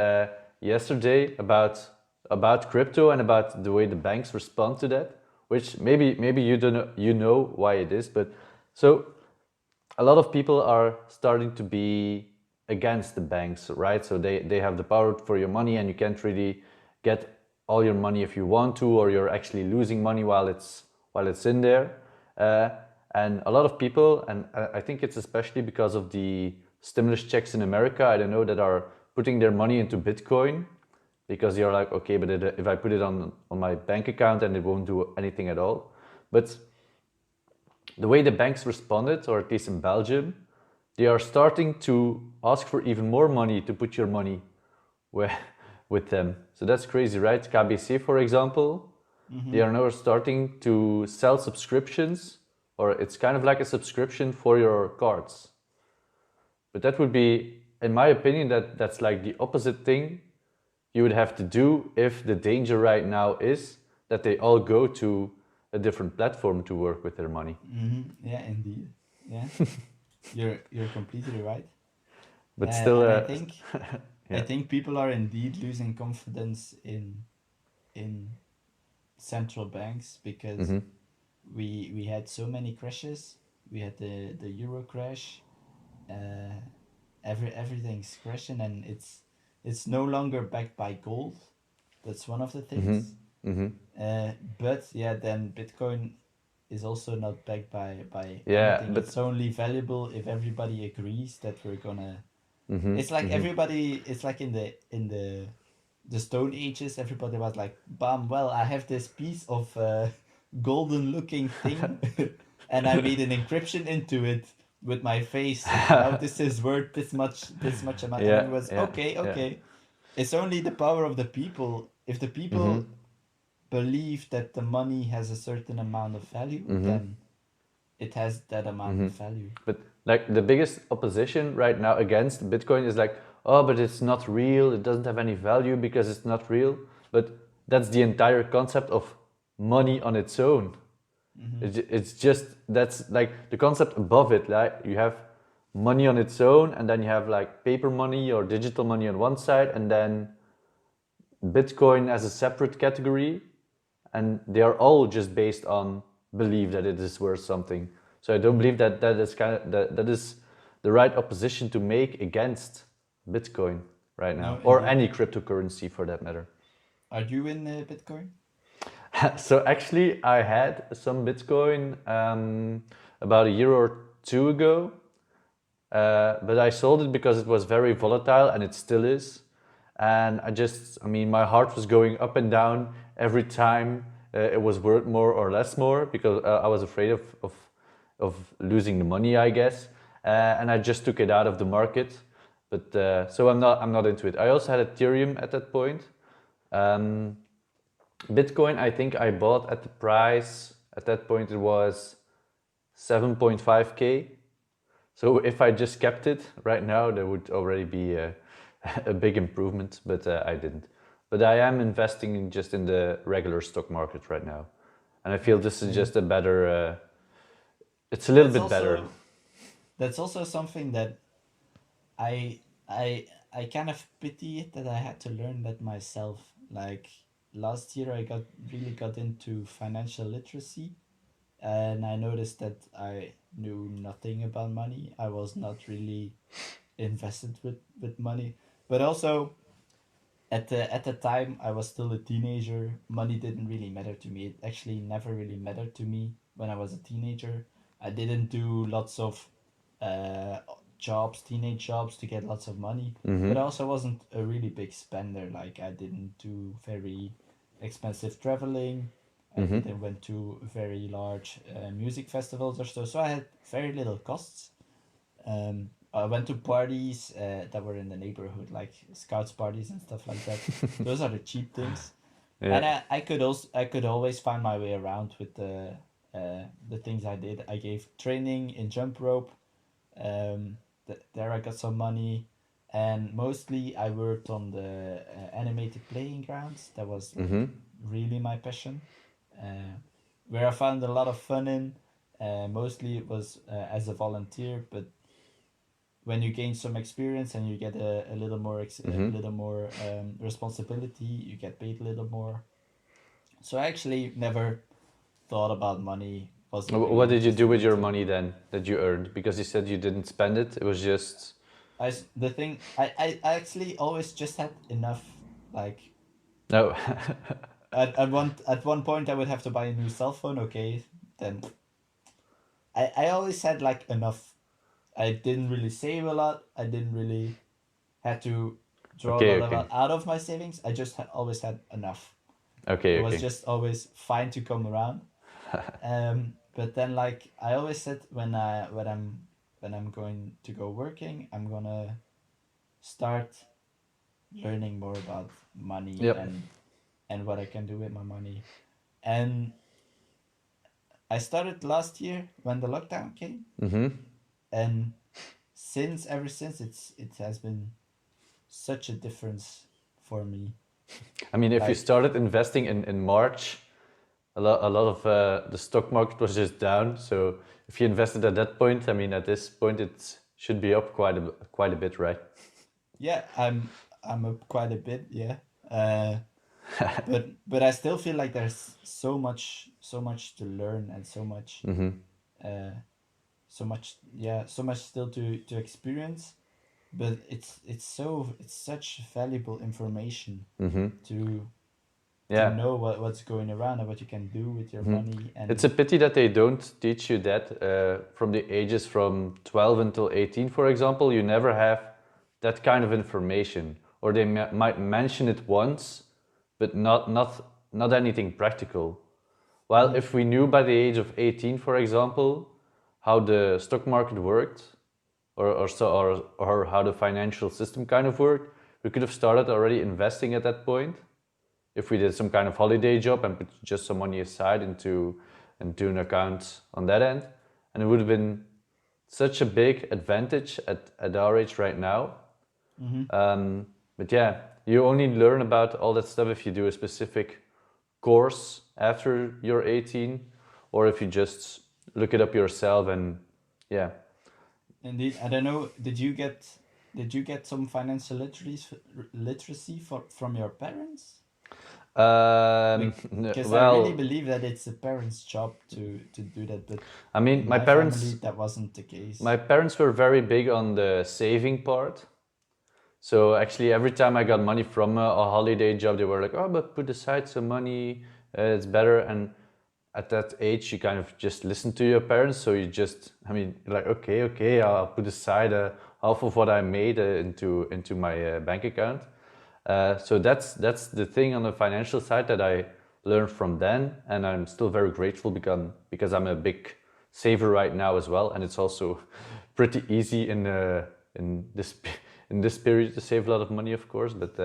yesterday about crypto and about the way the banks respond to that. Which maybe you don't know, you know why it is, but so a lot of people are starting to be against the banks, right? So they have the power for your money, and you can't really get all your money if you want to, or you're actually losing money while it's in there. Uh, and a lot of people, and I think it's especially because of the stimulus checks in America, I don't know, that are putting their money into Bitcoin because you're like, okay, but if I put it on my bank account, and it won't do anything at all. But the way the banks responded, or at least in Belgium, they are starting to ask for even more money to put your money with, with them. So that's crazy, right? KBC, for example, they are now starting to sell subscriptions, or it's kind of like a subscription for your cards. But that would be, in my opinion, that's like the opposite thing you would have to do if the danger right now is that they all go to a different platform to work with their money. Yeah, indeed. Yeah, you're completely right. But still, And I yeah. think people are indeed losing confidence in central banks because we had so many crashes. We had the euro crash. Uh, everything's crashing, and it's no longer backed by gold. That's one of the things. Uh, but yeah, then Bitcoin is also not backed by Yeah, anything. but It's only valuable if everybody agrees that we're gonna. It's like everybody. It's like in the Stone Ages. Everybody was like, "Bam! Well, I have this piece of golden-looking thing, and I made an encryption into it with my face. Now this is worth this much amount." And yeah, everyone's yeah, okay, yeah. okay. It's only the power of the people. If the people believe that the money has a certain amount of value, then it has that amount of value. But like the biggest opposition right now against Bitcoin is like, oh, but it's not real. It doesn't have any value because it's not real. But that's the entire concept of money on its own. It's just that's like the concept above it. Like you have money on its own, and then you have like paper money or digital money on one side, and then Bitcoin as a separate category, and they are all just based on belief that it is worth something. So I don't believe that that is the right opposition to make against Bitcoin right now, No, or indeed. any cryptocurrency for that matter. Are you in Bitcoin? So actually, I had some Bitcoin about a year or two ago, but I sold it because it was very volatile, and it still is. And I mean, my heart was going up and down every time it was worth more or less more, because I was afraid of losing the money, I guess. And I just took it out of the market. But so I'm not into it. I also had Ethereum at that point. Um, Bitcoin, I think I bought at the price, at that point it was 7.5K. So if I just kept it right now, there would already be a big improvement, but I didn't. But I am investing in the regular stock market right now. And I feel this is just a better, it's a little That's bit better. also that's also something that I I kind of pity it that I had to learn that myself. Like last year, I really got into financial literacy, and I noticed that I knew nothing about money. I was not really invested with money, but also at the time I was still a teenager. Money didn't really matter to me. It actually never really mattered to me when I was a teenager. I didn't do lots of uh, jobs, teenage jobs to get lots of money, but I also wasn't a really big spender. Like I didn't do very expensive traveling. I didn't went to very large music festivals or so. So I had very little costs. I went to parties that were in the neighborhood, like scouts parties and stuff like that. Those are the cheap things, and Yeah. I could always find my way around with the things I did. I gave training in jump rope. There I got some money, and mostly I worked on the animated playing grounds. That was like really my passion, uh, where I found a lot of fun in. Mostly it was as a volunteer, but when you gain some experience and you get a little more a little more responsibility, you get paid a little more. So I actually never thought about money. Wasn't really What did you do interested with your into. money then that you earned? Because you said you didn't spend it, it was just. The thing I actually always just had enough. Like No. at one point I would have to buy a new cell phone. Okay, then I always had like enough. I didn't really save a lot. I didn't really had to draw a Okay, lot of okay. out of my savings. I just always had enough. It Okay, was okay. just always fine to come around. But then like I always said when I'm going to go working, I'm gonna start learning more about money Yep. and what I can do with my money. And I started last year when the lockdown came, and ever since it has been such a difference for me. I mean, if you Like started investing in March, a lot of the stock market was just down. So if you invested at that point, I mean, at this point, it should be up quite a bit, right? yeah, I'm up quite a bit, yeah. Uh, but I still feel like there's so much to learn and uh so much still to experience. But it's such valuable information to Yeah. know what's going around and what you can do with your money It's and a pity that they don't teach you that from the ages from 12 until 18, for example. You never have that kind of information, or they might mention it once, but not anything practical. Well, Mhm. if we knew by the age of 18, for example, how the stock market worked, or how the financial system kind of worked, we could have started already investing at that point. If we did some kind of holiday job and put just some money aside into an account on that end, and it would have been such a big advantage at our age right now. Mhm. But yeah, you only learn about all that stuff if you do a specific course after you're 18, or if you just look it up yourself. And yeah. Indeed, I don't know. Did you get some financial literacy from your parents? Because I really Well, believe that it's a parent's job to do that, but I mean, in my my family parents, that wasn't the case. my parents were very big on the saving part. So actually, every time I got money from a holiday job, they were like, "Oh, but put aside some money. It's better." And at that age, you kind of just listen to your parents. So you just, I mean, you're like, okay, okay, I'll put aside half of what I made into my bank account. So that's the thing on the financial side that I learned from then, and I'm still very grateful because I'm a big saver right now as well, and it's also pretty easy in this in this period to save a lot of money, of course. But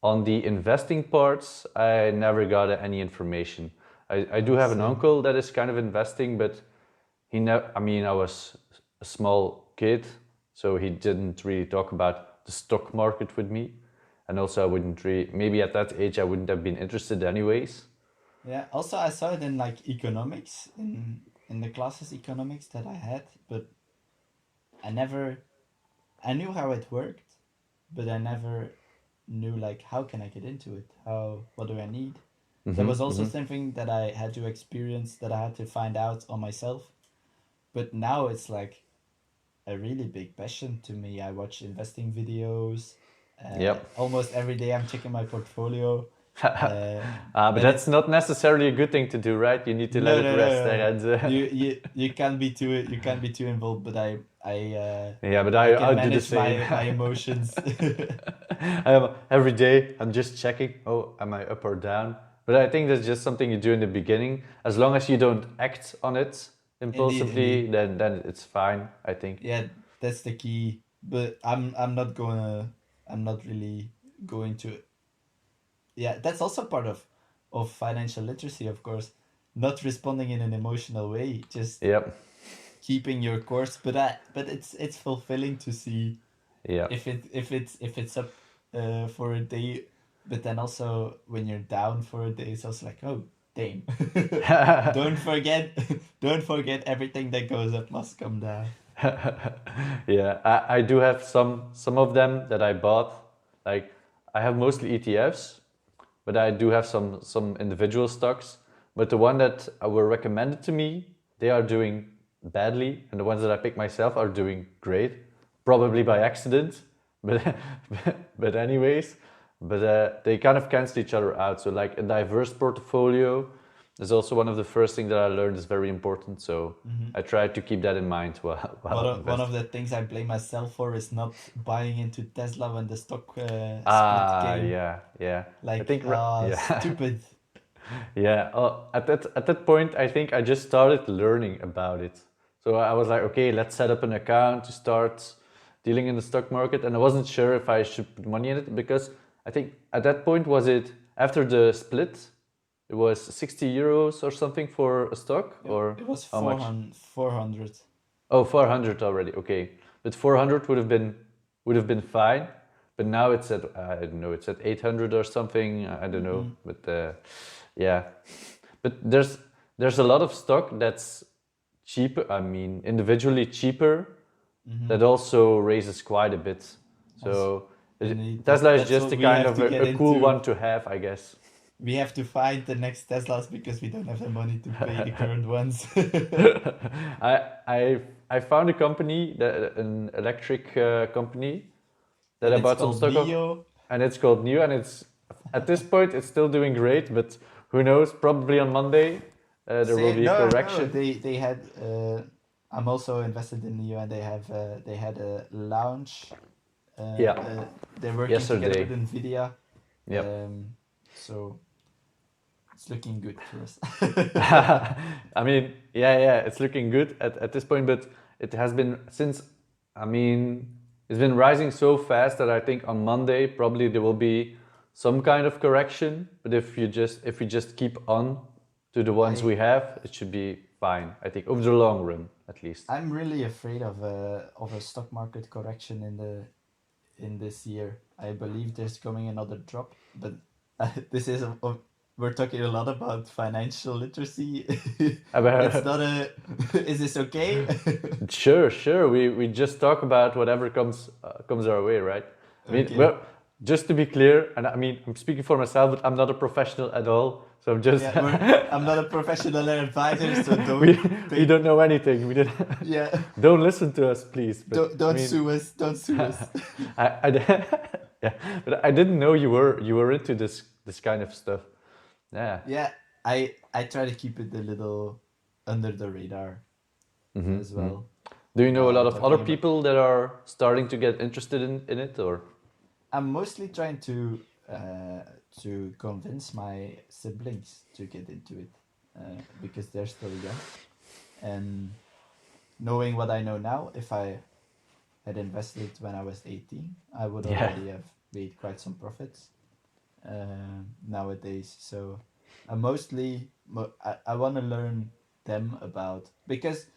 on the investing parts, I never got any information. I do have an Same. uncle that is kind of investing, but he never. I mean, I was a small kid, so he didn't really talk about the stock market with me, and also I wouldn't really. Maybe at that age, I wouldn't have been interested anyways. Yeah. Also, I saw it in like economics in the classes economics that I had, but I never I knew how it worked, but I never knew like how can I get into it? How what do I need? That was also Mm-hmm. something that I had to experience that I had to find out on myself. But now it's like a really big passion to me. I watch investing videos. Yep. Almost every day I'm checking my portfolio. Uh, But and that's it's not necessarily a good thing to do, right? You need to let no it no no rest no there. no. And You can't be too involved. But yeah, but I can I do the manage same. my emotions. Every day I'm just checking. Oh, am I up or down? But I think that's just something you do in the beginning. As long as you don't act on it Indeed, impulsively, indeed. then it's fine. I think. Yeah, that's the key. But I'm not really going to. Yeah, that's also part of financial literacy, of course. Not responding in an emotional way, just Yep. keeping your course. But it's fulfilling to see Yep. if it's up for a day, but then also when you're down for a day, it's also like, oh damn. Don't forget don't forget everything that goes up must come down. Yeah, I do have some of them that I bought. Like I have mostly ETFs, but I do have some individual stocks. But the one that were recommended to me, they are doing badly, and the ones that I pick myself are doing great, probably by accident. But but anyways, they kind of cancel each other out. So like a diverse portfolio is also one of the first things that I learned is very important. So Mhm. I try to keep that in mind while One of investing. the things I blame myself for is not buying into Tesla when the stock split Ah, came. yeah, yeah. I Like, think, yeah. stupid. Yeah, at that point, I think I just started learning about it. So I was like, okay, let's set up an account to start dealing in the stock market, and I wasn't sure if I should put money in it because I think at that point was it after the split, it was 60 euros or something for a stock, or It was how much? 400. Oh, 400 already. Okay, but 400 would have been fine. But now it's at I don't know. It's at 800 or something. I don't know. Mm-hmm. But yeah, but there's a lot of stock that's cheaper. I mean, individually cheaper. Mm-hmm. That also raises quite a bit. As So indeed, Tesla is that's just what a we kind have of to get a cool into. one to have, I guess. We have to find the next Teslas because we don't have the money to pay the current ones. I found a company, an electric company that And I it's bought some called stock of, Neo. and it's called New, and it's at this point it's still doing great, but who knows? Probably on Monday there will Say be a no, no. correction. They had. I'm also invested in Neo, and they had a launch. Yeah, They're working together with yesterday. Nvidia, Yep. so it's looking good for us. I mean, yeah, it's looking good at this point, but it has been since, I mean, it's been rising so fast that I think on Monday probably there will be some kind of correction. But if we just keep on to the ones I we have, it should be fine. I think over the long run, at least. I'm really afraid of a stock market correction in this year. I believe there's coming another drop, but this is we're talking a lot about financial literacy. It's About not a. Is this okay? sure. We just talk about whatever comes our way, right? I mean, Okay. just to be clear, and I mean, I'm speaking for myself, but I'm not a professional at all. So I'm just, I'm not a professional advisor, so we don't know anything. We didn't. yeah, Don't listen to us, please. But I don't mean, sue us. Don't sue us. yeah, but I didn't know you were into this kind of stuff. Yeah. Yeah, I try to keep it a little under the radar as well Do you know a while lot I'm of other talking about. people that are starting to get interested in it, or? I'm mostly trying to convince my siblings to get into it because they're still young, and knowing what I know now, if I had invested when I was 18, I would Yeah. already have made quite some profits nowadays. So I mostly I want to learn them about, because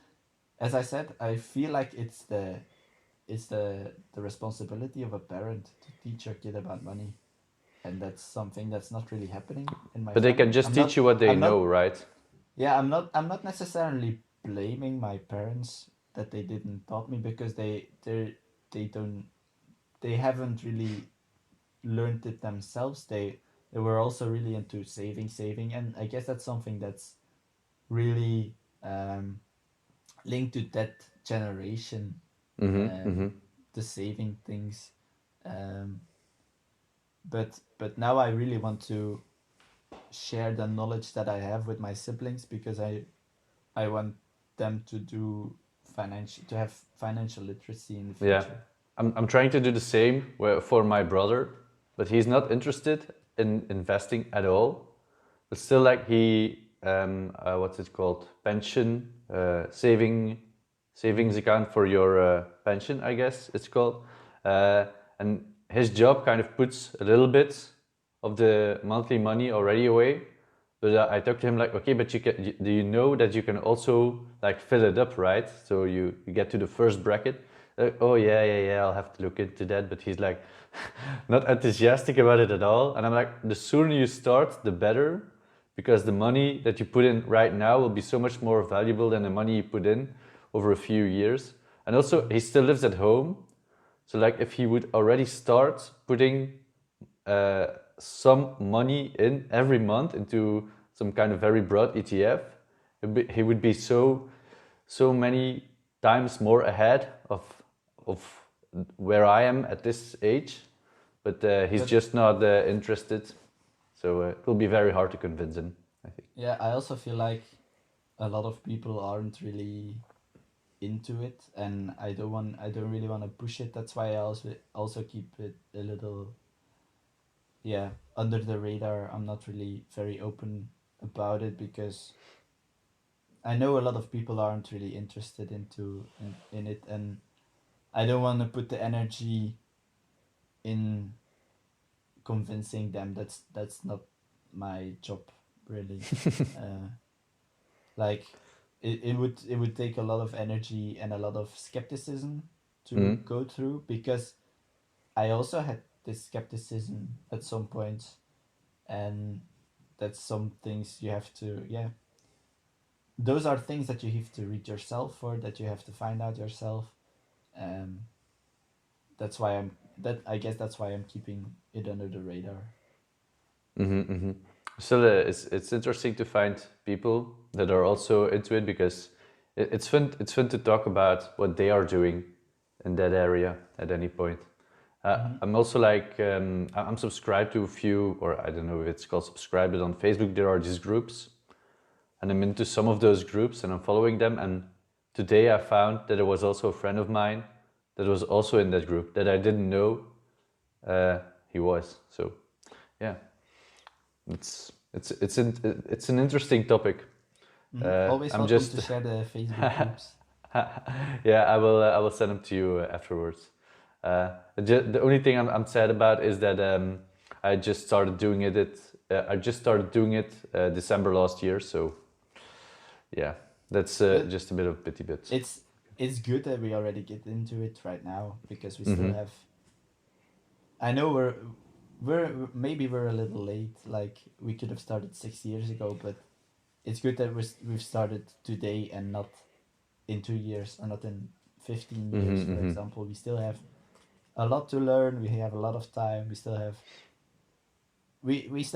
as I said, I feel like it's the responsibility of a parent to teach your kid about money, and that's something that's not really happening in my But they can family. just teach you what they I'm not know, right? Yeah, I'm not necessarily blaming my parents that they didn't taught me, because they don't they haven't really learned it themselves. They were also really into saving, and I guess that's something that's really linked to that generation, the saving things. Um, but now I really want to share the knowledge that I have with my siblings, because I want them to have financial literacy in the Yeah. future. I'm trying to do the same for my brother, but he's not interested in investing at all. But still, like what's it called? Pension, savings account for your pension, I guess it's called. And his job kind of puts a little bit of the monthly money already away. But I talked to him like, okay, but do you know that you can also like fill it up, right? So you get to the first bracket. Oh yeah, I'll have to look into that. But he's like not enthusiastic about it at all. And I'm like, the sooner you start, the better, because the money that you put in right now will be so much more valuable than the money you put in over a few years. And also, he still lives at home. So like if he would already start putting uh, some money in every month into some kind of very broad ETF, he would be so many times more ahead of where I am at this age. But he's But just not interested. So it will be very hard to convince him, I think. yeah, I also feel like a lot of people aren't really into it, and I don't really want to push it. That's why I also keep it a little, yeah, under the radar. I'm not really very open about it, because I know a lot of people aren't really interested in it, and I don't want to put the energy in convincing them. That's not my job, really. uh, like it would take a lot of energy and a lot of skepticism to Mm. go through, because I also had this skepticism at some point, and that's some things you have to, yeah, those are things that you have to read yourself, for that you have to find out yourself. um that's why I guess that's why I'm keeping it under the radar. Still, it's interesting to find people that are also into it, because it's fun. It's fun to talk about what they are doing in that area at any point. I'm also like I'm subscribed to a few, or I don't know if it's called subscribed, but on Facebook there are these groups, and I'm into some of those groups and I'm following them. And today I found that there was also a friend of mine that was also in that group that I didn't know he was. So yeah, it's an interesting topic. Always I'm welcome to just share the Facebook groups. yeah, I will send them to you afterwards. The only thing I'm sad about is that I just started doing I just started doing it December last year. So yeah, that's But just a bit of a pity bit. it's good that we already get into it right now, because we still Mm-hmm. have. I know we're a little late. Like, we could have started 6 years ago, but it's good that we've started today, and not in 2 years, or not in 15 years, for Mm-hmm. example. We still have a lot to learn. We have a lot of time. We still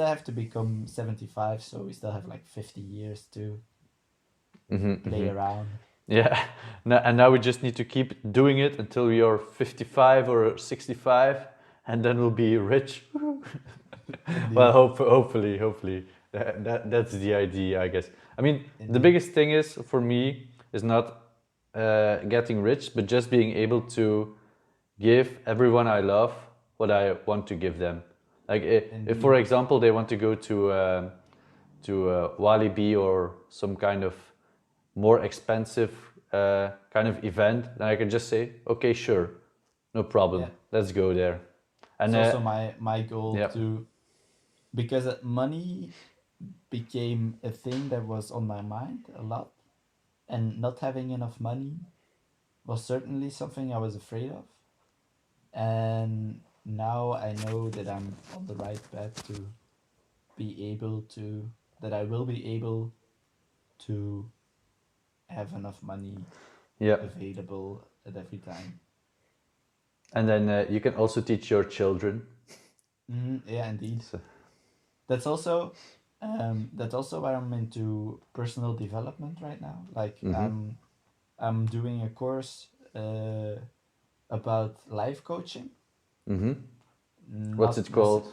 have to become 75, so we still have like 50 years to play around. Yeah, and now we just need to keep doing it until we are 55 or 65, and then we'll be rich. Well, Indeed. hopefully, that's the idea, I guess. I mean, the Indeed. biggest thing is for me is not getting rich, but just being able to give everyone I love what I want to give them. Like if for Indeed. example, they want to go to Walibi or some kind of more expensive kind of event, then I can just say, okay, sure, no problem, Yeah. let's go there. It's And also my goal yeah, to, because money became a thing that was on my mind a lot, and not having enough money was certainly something I was afraid of. And now I know that I'm on the right path to be able to, that I will be able to have enough money yeah, available at every time. and then you can also teach your children. Yeah, indeed. So, That's also that's also why I'm into personal development right now. Like I'm doing a course about life coaching. what's Not it necessarily. called?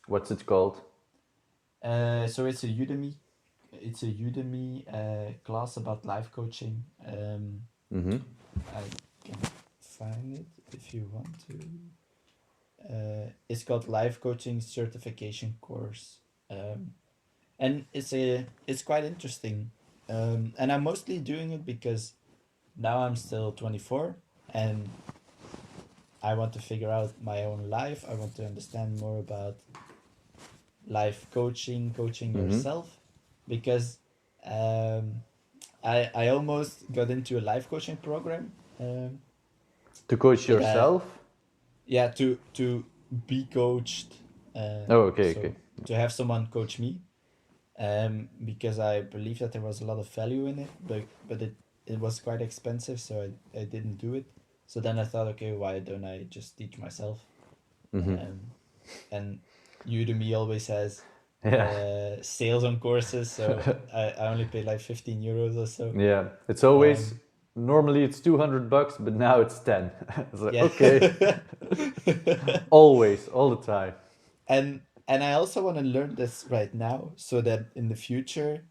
What's it called? So it's a Udemy class about life coaching. I can find it if you want to. It's called Life Coaching Certification Course, and it's quite interesting. And I'm mostly doing it because now I'm still 24, and I want to figure out my own life. I want to understand more about life coaching, coaching yourself, because um, I almost got into a life coaching program. To coach But yourself? yeah, to be coached. Oh, okay, okay. So to have someone coach me, because I believe that there was a lot of value in it, but it was quite expensive, so I didn't do it. So then I thought, okay, why don't I just teach myself? Um, and Udemy always has Yeah. sales on courses, so I only paid like 15 euros or so. Yeah, it's always Um, normally it's 200 bucks, but now it's 10. It's like, yeah. okay, always, all the time. And I also want to learn this right now so that in the future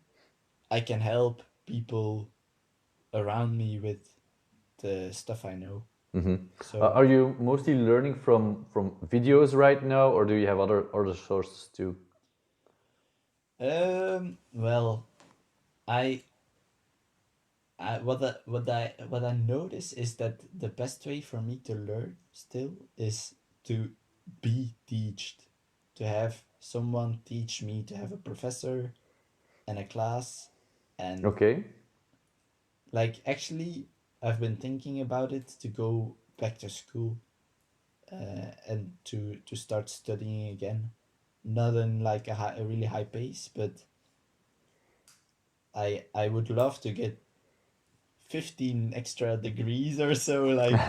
I can help people around me with the stuff I know. So Are you mostly learning from videos right now, or do you have other sources too? well, I what I notice is that the best way for me to learn still is to be taught, to have someone teach me, to have a professor and a class. And Okay. like, actually, I've been thinking about it to go back to school, and to start studying again, not in like a really high pace, but I would love to get 15 extra degrees or so. Like,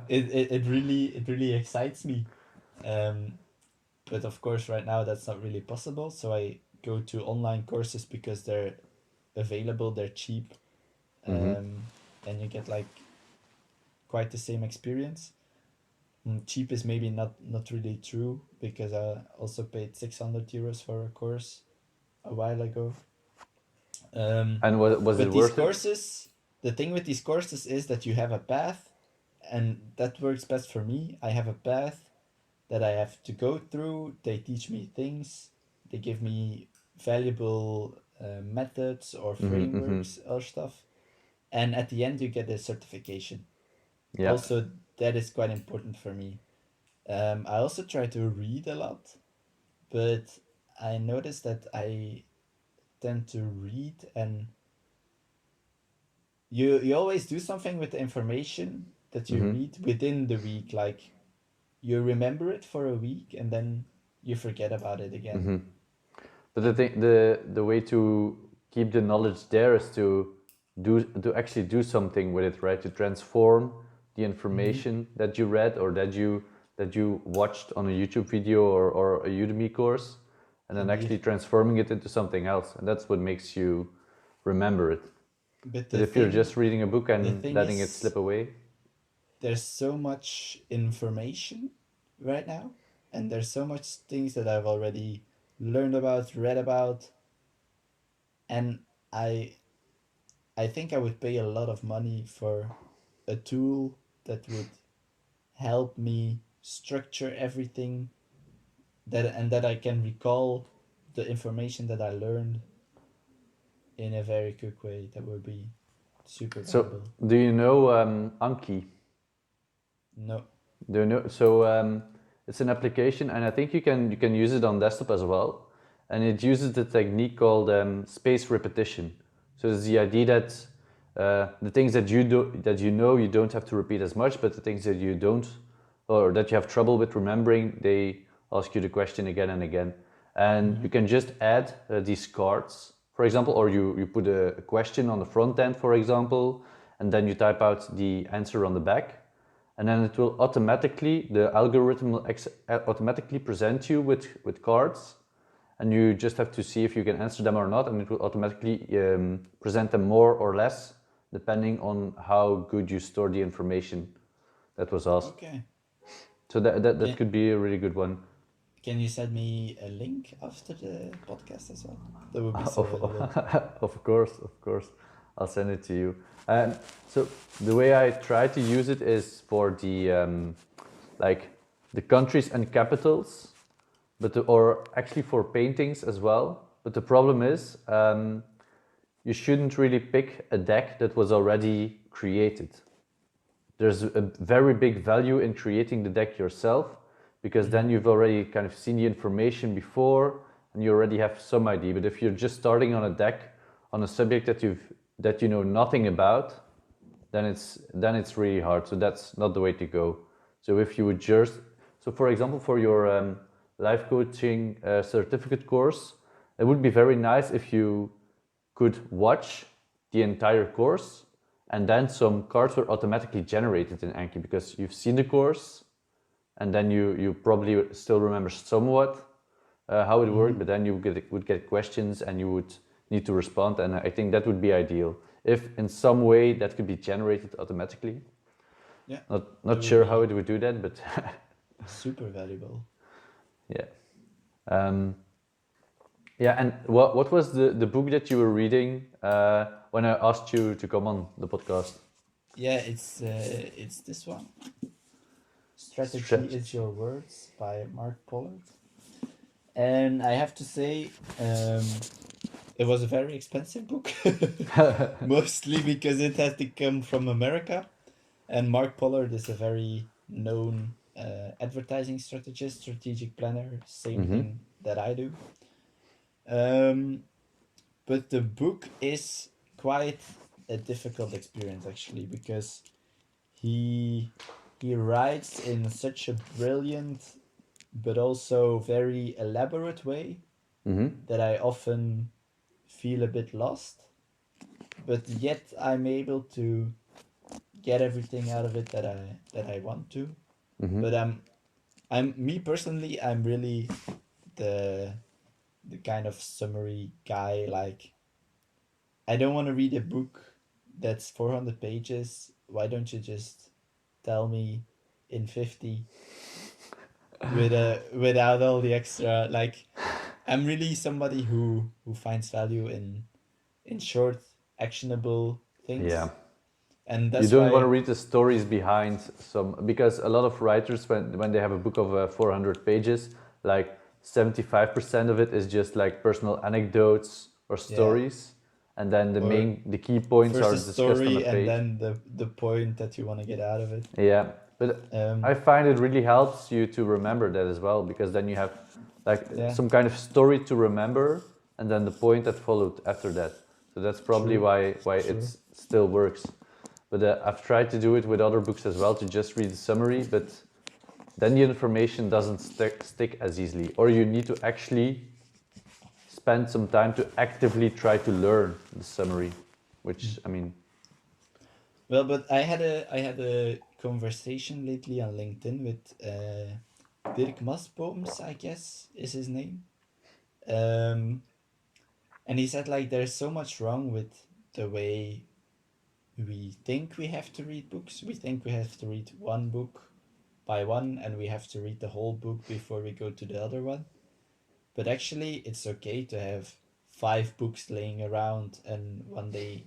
it really excites me. um but of course right now that's not really possible, so I go to online courses because they're available, they're cheap, and you get like quite the same experience. Cheap is maybe not really true, because I also paid 600 euros for a course a while ago. um And was it but these worth it? courses, the thing with these courses is that you have a path, and that works best for me. I have a path that I have to go through. They teach me things. They give me valuable methods or frameworks or stuff. And at the end, you get a certification. Yeah. Also, that is quite important for me. I also try to read a lot, but I notice that I tend to read, and you always do something with the information that you read within the week. Like, you remember it for a week and then you forget about it again. But the And thing, the way to keep the knowledge there is to actually do something with it, right? To transform the information that you read or that you watched on a YouTube video or a Udemy course, and then actually transforming it into something else. And that's what makes you remember it. But if you're just reading a book and letting it slip away, there's so much information right now, and there's so much things that I've already learned about, read about, and I think I would pay a lot of money for a tool that would help me structure everything that I can recall the information that I learned in a very quick way. That would be super valuable. So, do you know Anki? No. Do you know? So it's an application, and I think you can use it on desktop as well. And it uses the technique called space repetition. So it's the idea that the things that you don't have to repeat as much, but the things that you don't, or that you have trouble with remembering, they ask you the question again and again. And you can just add these cards, for example, or you put a question on the front end, for example, and then you type out the answer on the back. And then it will automatically, the algorithm will automatically present you with cards, and you just have to see if you can answer them or not, and it will automatically present them more or less, depending on how good you store the information that was asked. Okay. So that could be a really good one. Can you send me a link after the podcast as well? That would be so valuable. Of course. I'll send it to you. So the way I try to use it is for the like the countries and capitals, or actually for paintings as well. But the problem is you shouldn't really pick a deck that was already created. There's a very big value in creating the deck yourself, because then you've already kind of seen the information before and you already have some idea. But if you're just starting on a deck on a subject that you know nothing about, then it's really hard. So that's not the way to go. So if you would so for example, for your life coaching certificate course, it would be very nice if you could watch the entire course, and then some cards were automatically generated in Anki, because you've seen the course, and then you probably still remember somewhat how it worked, but then you would get questions and you would need to respond, and I think that would be ideal if in some way that could be generated automatically. Yeah. Not sure how it would do that, but super valuable. Yeah. And what was the book that you were reading when I asked you to come on the podcast? Yeah, it's this one. Strategy is Your Words by Mark Pollard. And I have to say, it was a very expensive book, mostly because it has to come from America. And Mark Pollard is a very known advertising strategist, strategic planner, same thing that I do. But the book is quite a difficult experience, actually, because he writes in such a brilliant but also very elaborate way that I often feel a bit lost, but yet I'm able to get everything out of it that I want to. But I'm me personally, I'm really the kind of summary guy. Like, I don't want to read a book that's 400 pages. Why don't you just tell me in 50 without all the extra? Like, I'm really somebody who finds value in short, actionable things. Yeah. And that's you don't why want to read the stories behind because a lot of writers, when they have a book of 400 pages, like 75% of it is just like personal anecdotes or stories, and then the key points are discussed on the page. And then the point that you want to get out of it. Yeah, but I find it really helps you to remember that as well, because then you have some kind of story to remember, and then the point that followed after that. So that's probably why it still works. But I've tried to do it with other books as well, to just read the summary, but then the information doesn't stick as easily, or you need to actually spend some time to actively try to learn the summary, which I mean. Well, but I had a conversation lately on LinkedIn with Dirk Masboms, I guess is his name. Um, and he said like there's so much wrong with the way we think we have to read books. We think we have to read one book by one, and we have to read the whole book before we go to the other one. But actually, it's okay to have 5 books laying around, and one day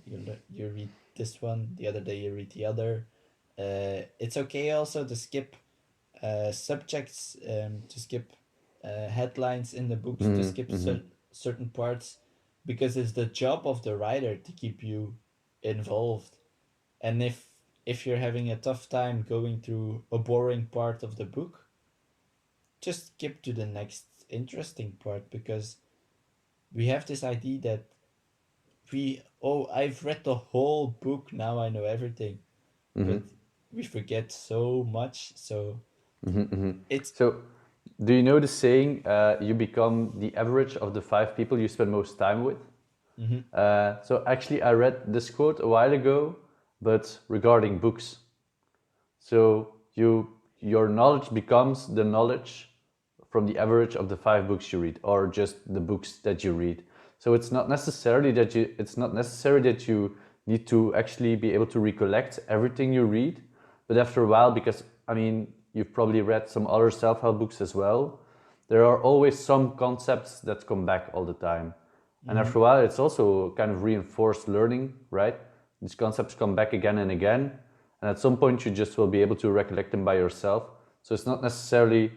you read this one, the other day you read the other. It's okay also to skip subjects, to skip headlines in the books, to skip certain parts, because it's the job of the writer to keep you involved. And if you're having a tough time going through a boring part of the book, just skip to the next interesting part, because we have this idea that I've read the whole book, now I know everything. But we forget so much. So it's So, do you know the saying, you become the average of the 5 people you spend most time with? So actually, I read this quote a while ago, but regarding books. So your knowledge becomes the knowledge from the average of the 5 books you read, or just the books that you read. So it's not necessarily that it's not necessary that you need to actually be able to recollect everything you read, but after a while, because I mean you've probably read some other self-help books as well, there are always some concepts that come back all the time. And after a while, it's also kind of reinforced learning, right? These concepts come back again and again. And at some point, you just will be able to recollect them by yourself. So it's not necessarily,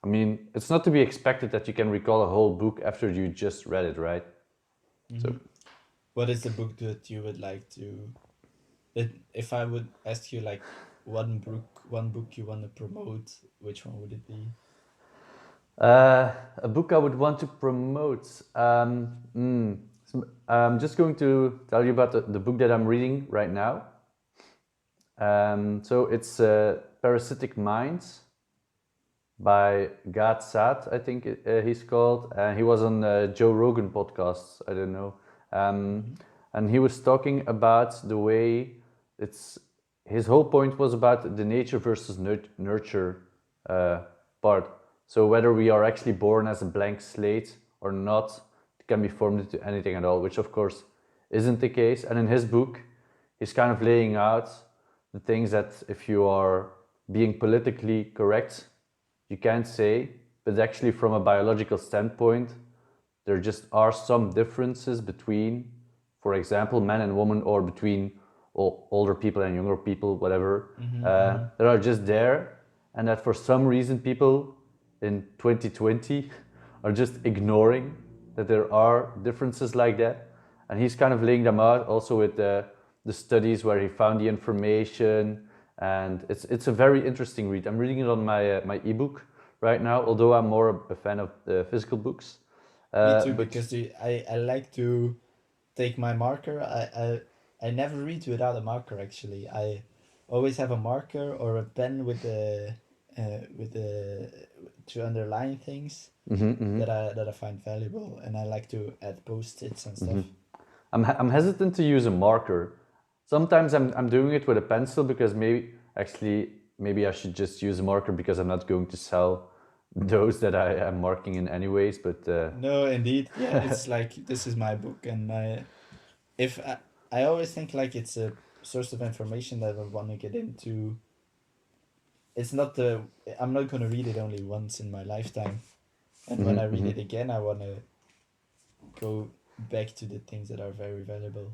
I mean, it's not to be expected that you can recall a whole book after you just read it, right? So, what is the book that you would like to, that if I would ask you like one book you want to promote, which one would it be? a book I would want to promote. I'm just going to tell you about the book that I'm reading right now. So it's Parasitic Minds by Gad Saad, I think he's called. He was on Joe Rogan podcasts, I don't know. And he was talking about the way his whole point was about the nature versus nurture part. So whether we are actually born as a blank slate or not, it can be formed into anything at all, which of course isn't the case. And in his book, he's kind of laying out the things that if you are being politically correct, you can't say, but actually from a biological standpoint, there just are some differences between, for example, man and woman, or between older people and younger people, whatever, that are just there, and that for some reason people in 2020 are just ignoring that there are differences like that. And he's kind of laying them out also with the studies where he found the information, and it's a very interesting read. I'm reading it on my ebook right now, although I'm more a fan of the physical books. Me too, because I like to take my marker. I never read without a marker actually. I always have a marker or a pen with the to underline things that I find valuable, and I like to add post-its and stuff. I'm hesitant to use a marker. Sometimes I'm doing it with a pencil, because maybe I should just use a marker, because I'm not going to sell those that I am marking in anyways. But No, indeed, yeah, it's like this is my book, and if I always think like it's a source of information that I want to get into. It's not I'm not gonna read it only once in my lifetime, and when I read it again, I want to go back to the things that are very valuable.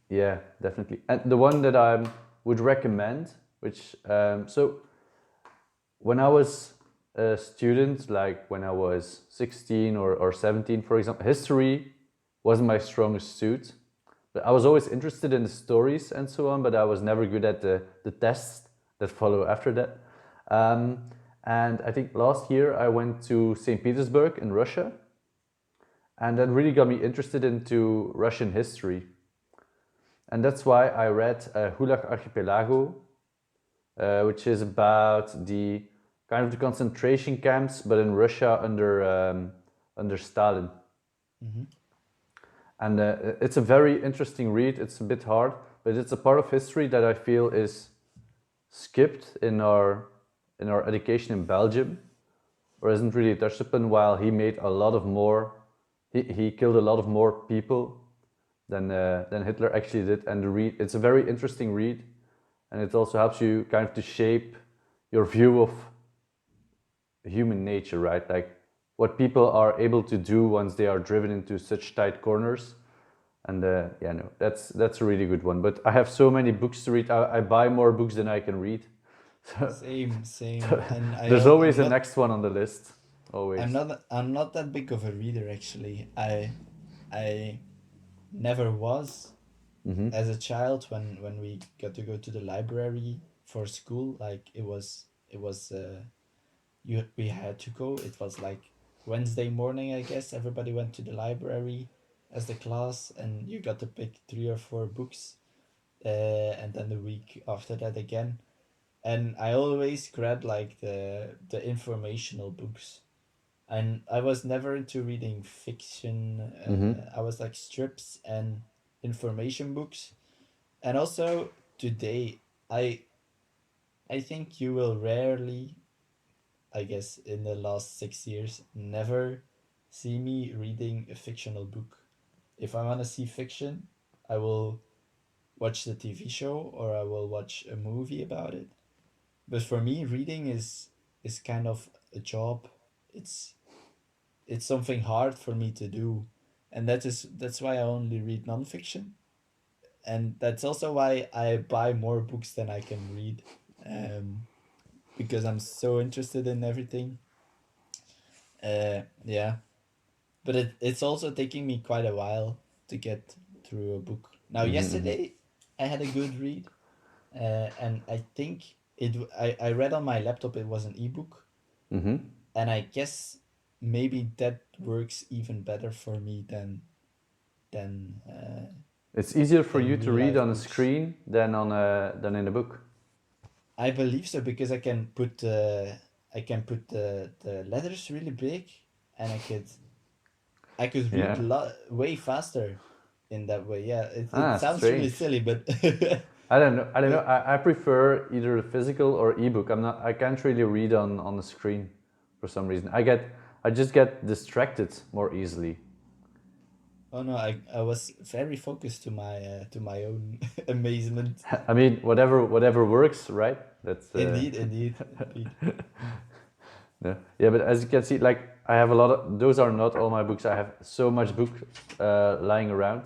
Yeah, definitely. And the one that I would recommend, which so when I was a student, like when I was 16 or 17, for example, history wasn't my strongest suit. But I was always interested in the stories and so on, but I was never good at the tests that follow after that. And I think last year I went to St. Petersburg in Russia, and that really got me interested into Russian history. And that's why I read Gulag Archipelago, which is about the kind of the concentration camps, but in Russia under Stalin. And it's a very interesting read. It's a bit hard, but it's a part of history that I feel is skipped in our education in Belgium, or isn't really touched upon. While he made a lot of more, he killed a lot of more people than Hitler actually did. And the read, it's a very interesting read, and it also helps you kind of to shape your view of human nature, right? Like what people are able to do once they are driven into such tight corners. And yeah, no, that's a really good one. But I have so many books to read. I buy more books than I can read. So, Same, same. so And there's always I'm a not next one on the list. Always. I'm not that big of a reader actually. I never was Mm-hmm. as a child when we got to go to the library for school. Like it was you we had to go. It was like Wednesday morning, I guess. Everybody went to the library as the class, and you got to pick 3 or 4 books. And then the week after that again. And I always grabbed like the informational books. And I was never into reading fiction. Mm-hmm. I was like strips and information books. And also today, I I think you will rarely, I guess, in the last 6 years, never see me reading a fictional book. If I want to see fiction, I will watch the TV show or I will watch a movie about it. But for me, reading is kind of a job. It's it's something hard for me to do, and that's why I only read nonfiction, and that's also why I buy more books than I can read, um, because I'm so interested in everything. Yeah, but it's also taking me quite a while to get through a book. Now, Mm-hmm. yesterday I had a good read, and I think I read on my laptop. It was an ebook, Mm-hmm. and I guess maybe that works even better for me than uh, It's easier for than you to real read life on a books. screen than in a book. I believe so because I can put the letters really big, and I could read Yeah. way faster in that way. Yeah, it Ah, sounds really strange. silly, but I don't know. I don't know. but I prefer either the physical or ebook. I'm not. I can't really read on the screen for some reason. I just get distracted more easily. oh no, I was very focused to my own amazement. I mean, whatever works, right? That's Indeed, indeed, indeed. yeah. Yeah. But as you can see, like I have a lot of. Those are not all my books. I have so much book lying around.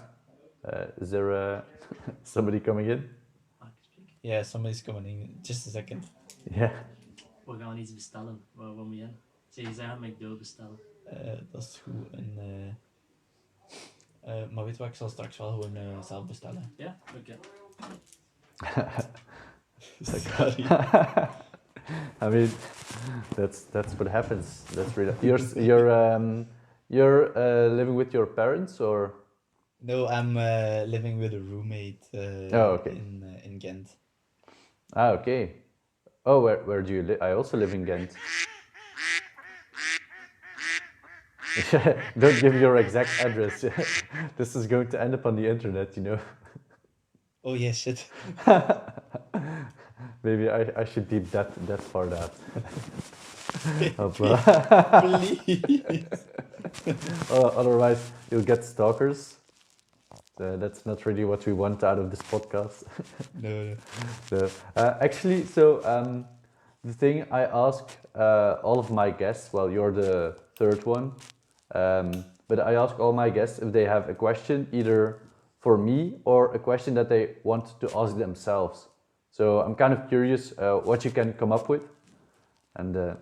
Is there somebody coming in? Ah, ik spreek. Yeah, somebody's coming in. Just a second. Yeah. We gaan iets bestellen. Waar moet je in? Zeg, je zeggen McDo bestellen. Dat is goed. Maar weet je wat, ik zal straks wel gewoon zelf bestellen. Ja? Oké. Sorry. I mean, that's what happens. That's really you're living with your parents or No, I'm living with a roommate Oh, okay. in Ghent. Okay. Oh, where do you live? I also live in Ghent. Don't give your exact address. This is going to end up on the internet, you know. Oh yeah, shit. Maybe I should deep that part out. Please. Otherwise, you'll get stalkers. That's not really what we want out of this podcast. No. So, actually, so the thing I ask all of my guests, well, you're the third one, but I ask all my guests if they have a question either for me or a question that they want to ask themselves. So I'm kind of curious what you can come up with, and yeah.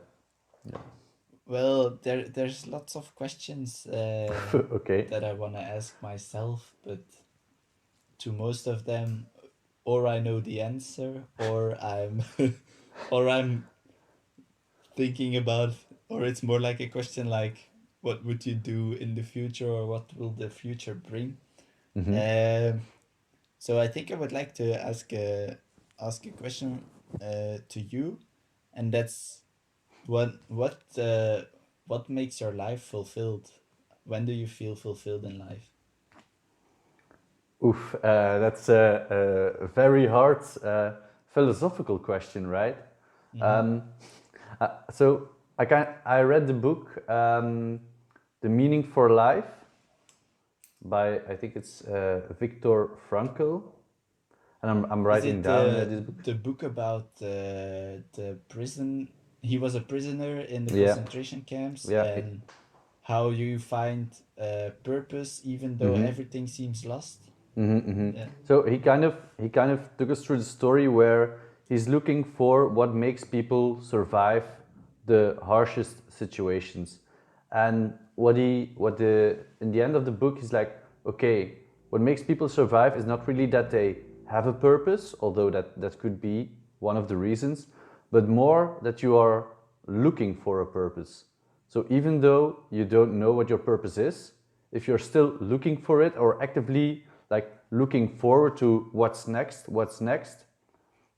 Well, there's lots of questions Okay. that I want to ask myself, but to most of them, or I know the answer, or or I'm thinking about, or it's more like a question like, what would you do in the future, or what will the future bring? Mm-hmm. So I think I would like to ask a question to you, and that's what makes your life fulfilled? When do you feel fulfilled in life? Oof, that's a very hard philosophical question, right? Mhm. So I read the book The Meaning for Life by, I think it's Viktor Frankl, and I'm Is writing it down this book. the book about the prison? He was a prisoner in the Yeah, concentration camps, yeah. and how you find purpose even though Mm-hmm. everything seems lost. Yeah. So he kind of took us through the story where he's looking for what makes people survive the harshest situations, and in the end of the book he's like, okay, what makes people survive is not really that they have a purpose, although that could be one of the reasons, but more that you are looking for a purpose. So even though you don't know what your purpose is, if you're still looking for it or actively like looking forward to what's next,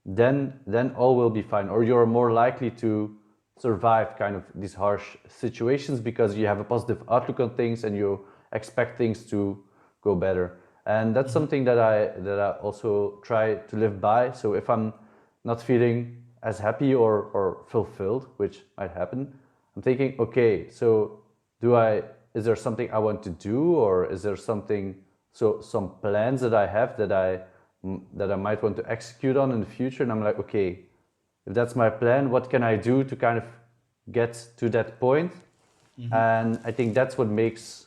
then all will be fine, or you're more likely to survive kind of these harsh situations because you have a positive outlook on things and you expect things to go better. And that's Mhm. something that I also try to live by. So if I'm not feeling as happy or fulfilled, which might happen, I'm thinking, okay, so do I is there something I want to do, or is there some plans that I have that I might want to execute on in the future? And I'm like, okay, if that's my plan, what can I do to kind of get to that point? Mhm. And I think that's what makes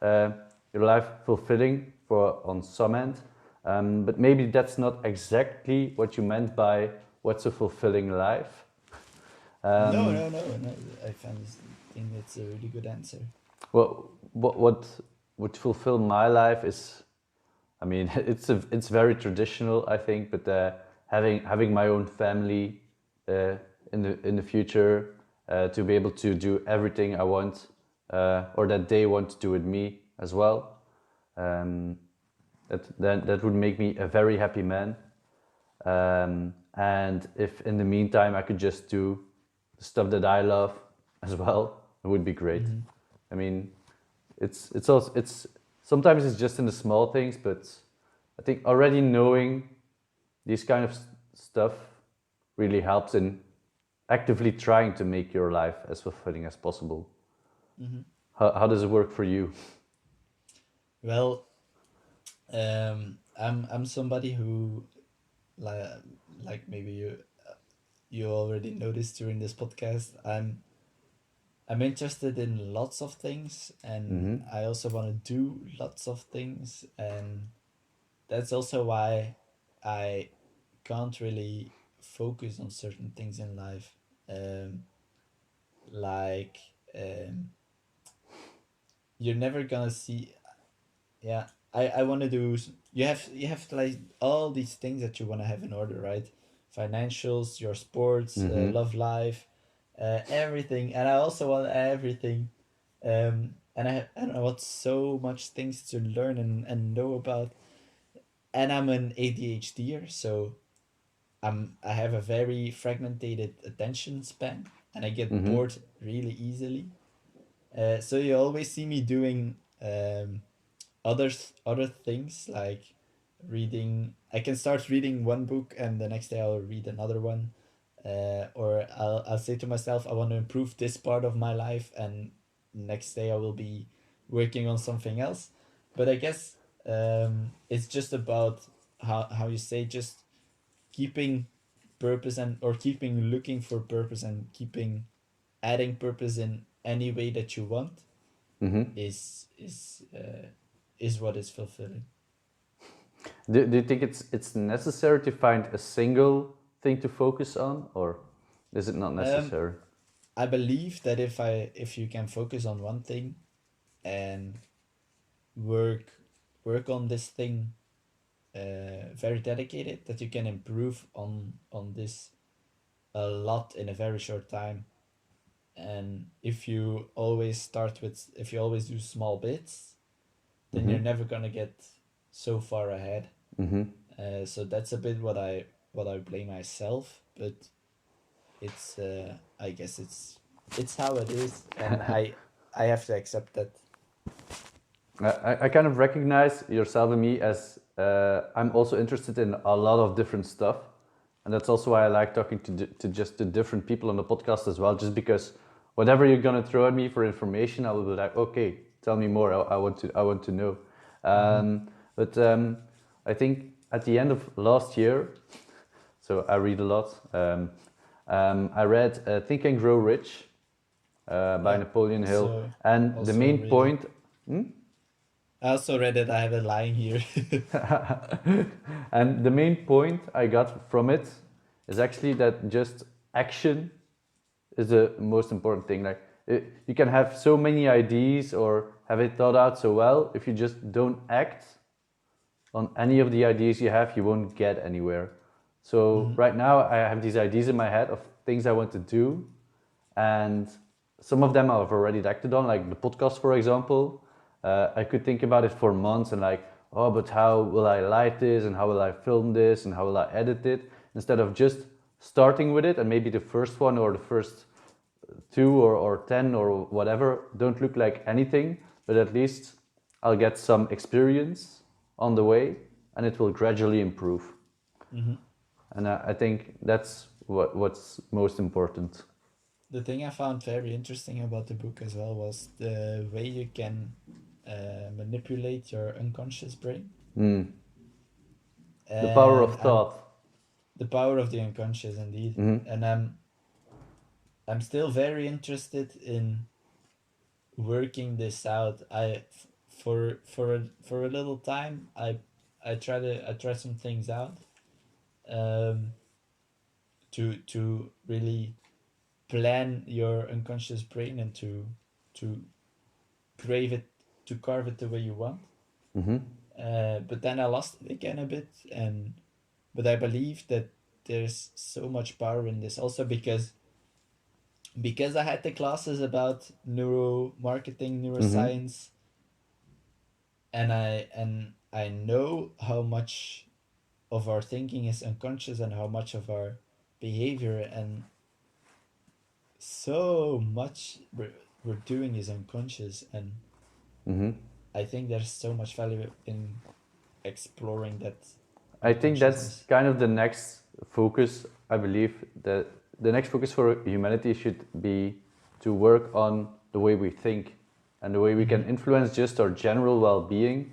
uh, your life fulfilling for on some end. But maybe that's not exactly what you meant by what's a fulfilling life. No, Um, no, no, no. Think that's a really good answer. well, what would fulfill my life is, I mean, it's very traditional, I think, but having my own family in the future, to be able to do everything I want, or that they want to do with me as well, um, that would make me a very happy man. And if in the meantime I could just do the stuff that I love as well, it would be great. Mhm. I mean, it's sometimes it's just in the small things, but I think already knowing these kind of stuff really helps in actively trying to make your life as fulfilling as possible. Mhm. How does it work for you? Well, I'm somebody who like maybe you already noticed during this podcast. I'm interested in lots of things, and Mm-hmm. I also want to do lots of things, and that's also why I can't really focus on certain things in life. Um, like um, you're never gonna see. Yeah, I want to do. You have like all these things that you want to have in order, right? Financials, your sports, Mm-hmm. love life, everything, and I also want everything. And I don't know what so much things to learn and know about. And I'm an ADHDer, so I have a very fragmented attention span, and I get Mm-hmm. bored really easily. So you always see me doing other things like reading. I can start reading one book and the next day I'll read another one, or I'll say to myself I want to improve this part of my life, and next day I will be working on something else. But I guess it's just about how you say, just keeping purpose, and or keeping looking for purpose, and keeping adding purpose in any way that you want Mm-hmm. is what is fulfilling. Do you think it's necessary to find a single thing to focus on, or is it not Um, necessary? I believe that if you can focus on one thing and work work on this thing, very dedicated, that you can improve on this a lot in a very short time. And if you always do small bits, then Mm-hmm. you're never gonna get so far ahead. Mm-hmm. So that's a bit what I blame myself, but it's I guess it's how it is, and I have to accept that. I kind of recognize yourself and me as I'm also interested in a lot of different stuff, and that's also why I like talking to just the different people on the podcast as well. Just because whatever you're gonna throw at me for information, I will be like, okay, tell me more. I want to know. But I think at the end of last year, so I read a lot. I read Think and Grow Rich by Yeah, Napoleon Hill, so and the also main read it. point. I also read it. I have it lying here. And the main point I got from it is actually that just action is the most important thing. Like you can have so many ideas or have it thought out so well, if you just don't act on any of the ideas you have, you won't get anywhere. So right now I have these ideas in my head of things I want to do, and some of them I've already acted on, like the podcast, for example. I could think about it for months and like, oh, but how will I light this and how will I film this and how will I edit it? Instead of just starting with it, and maybe the first one or the first two or 10 or whatever don't look like anything, but at least I'll get some experience on the way and it will gradually improve. And I think that's what's most important. The thing I found very interesting about the book as well was the way you can manipulate your unconscious brain. The power of And thought. the power of the unconscious, indeed. And I'm still very interested in working this out. For a little time I try some things out, to really plan your unconscious brain and to crave it, to carve it the way you want. But then I lost it again a bit, but I believe that there's so much power in this also because I had the classes about neuromarketing, neuroscience, and I know how much of our thinking is unconscious and how much of our behavior and so much we're doing is unconscious, and I think there's so much value in exploring that. I think that's consciousness. kind of the next focus. I believe that the next focus for humanity should be to work on the way we think and the way we can influence just our general well-being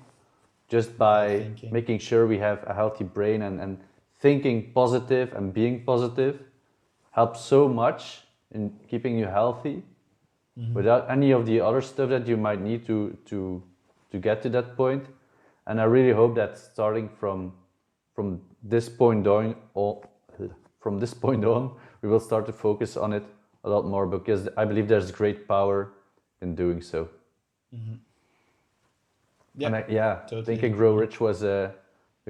just by Thinking. making sure we have a healthy brain, and thinking positive and being positive helps so much in keeping you healthy without any of the other stuff that you might need to get to that point. And I really hope that starting from this point on, we will start to focus on it a lot more, because I believe there's great power in doing so. Yeah, And totally Think and Grow Rich was a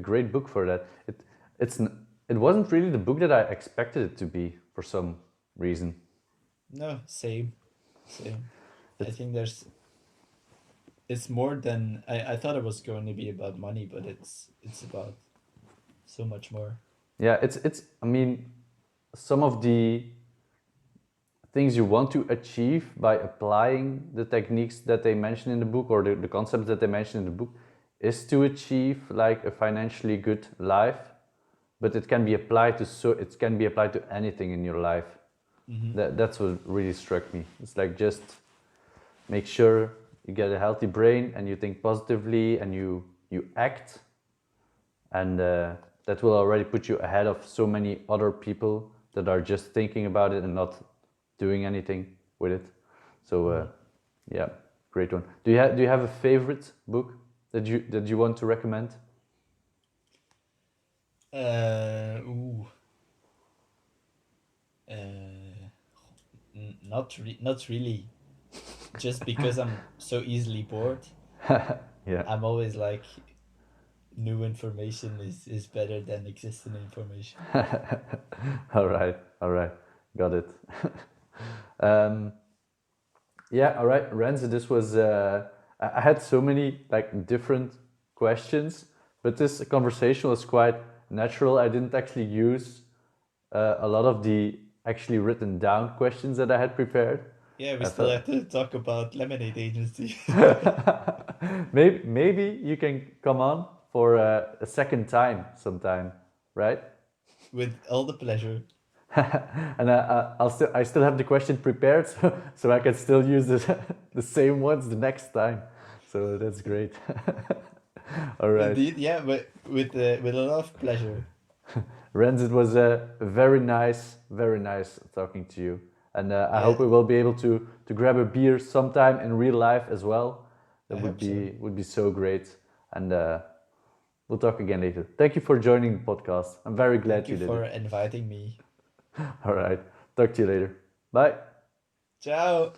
great book for that. It wasn't really the book that I expected it to be for some reason. No, same. I think it's more than I thought it was going to be about money, but it's about so much more. Yeah, it's I mean, some of the things you want to achieve by applying the techniques that they mention in the book, or the concepts that they mention in the book, is to achieve like a financially good life, but it can be applied to anything in your life. That's what really struck me. It's like, just make sure you get a healthy brain and you think positively and you act, and that will already put you ahead of so many other people that are just thinking about it and not doing anything with it. So yeah, great one. Do you have a favorite book that you want to recommend? Not really. Just because I'm so easily bored, Yeah. I'm always like, new information is better than existing information. All right, got it. Yeah, all right, Renze, this was I had so many like different questions, but this conversation was quite natural. I didn't actually use a lot of the actually written down questions that I had prepared. Yeah, we still have to talk about Lemonade Agency. Maybe you can come on for a second time sometime, right? With all the pleasure. And I still have the question prepared, so I can still use the same ones the next time. So that's great. All right. Indeed, yeah, but with a lot of pleasure. Renz, it was very nice talking to you. And I hope we will be able to grab a beer sometime in real life as well. That would be so great. And we'll talk again later. Thank you for joining the podcast. I'm very glad you did Thank you for it. inviting me. All right. Talk to you later. Bye. Ciao.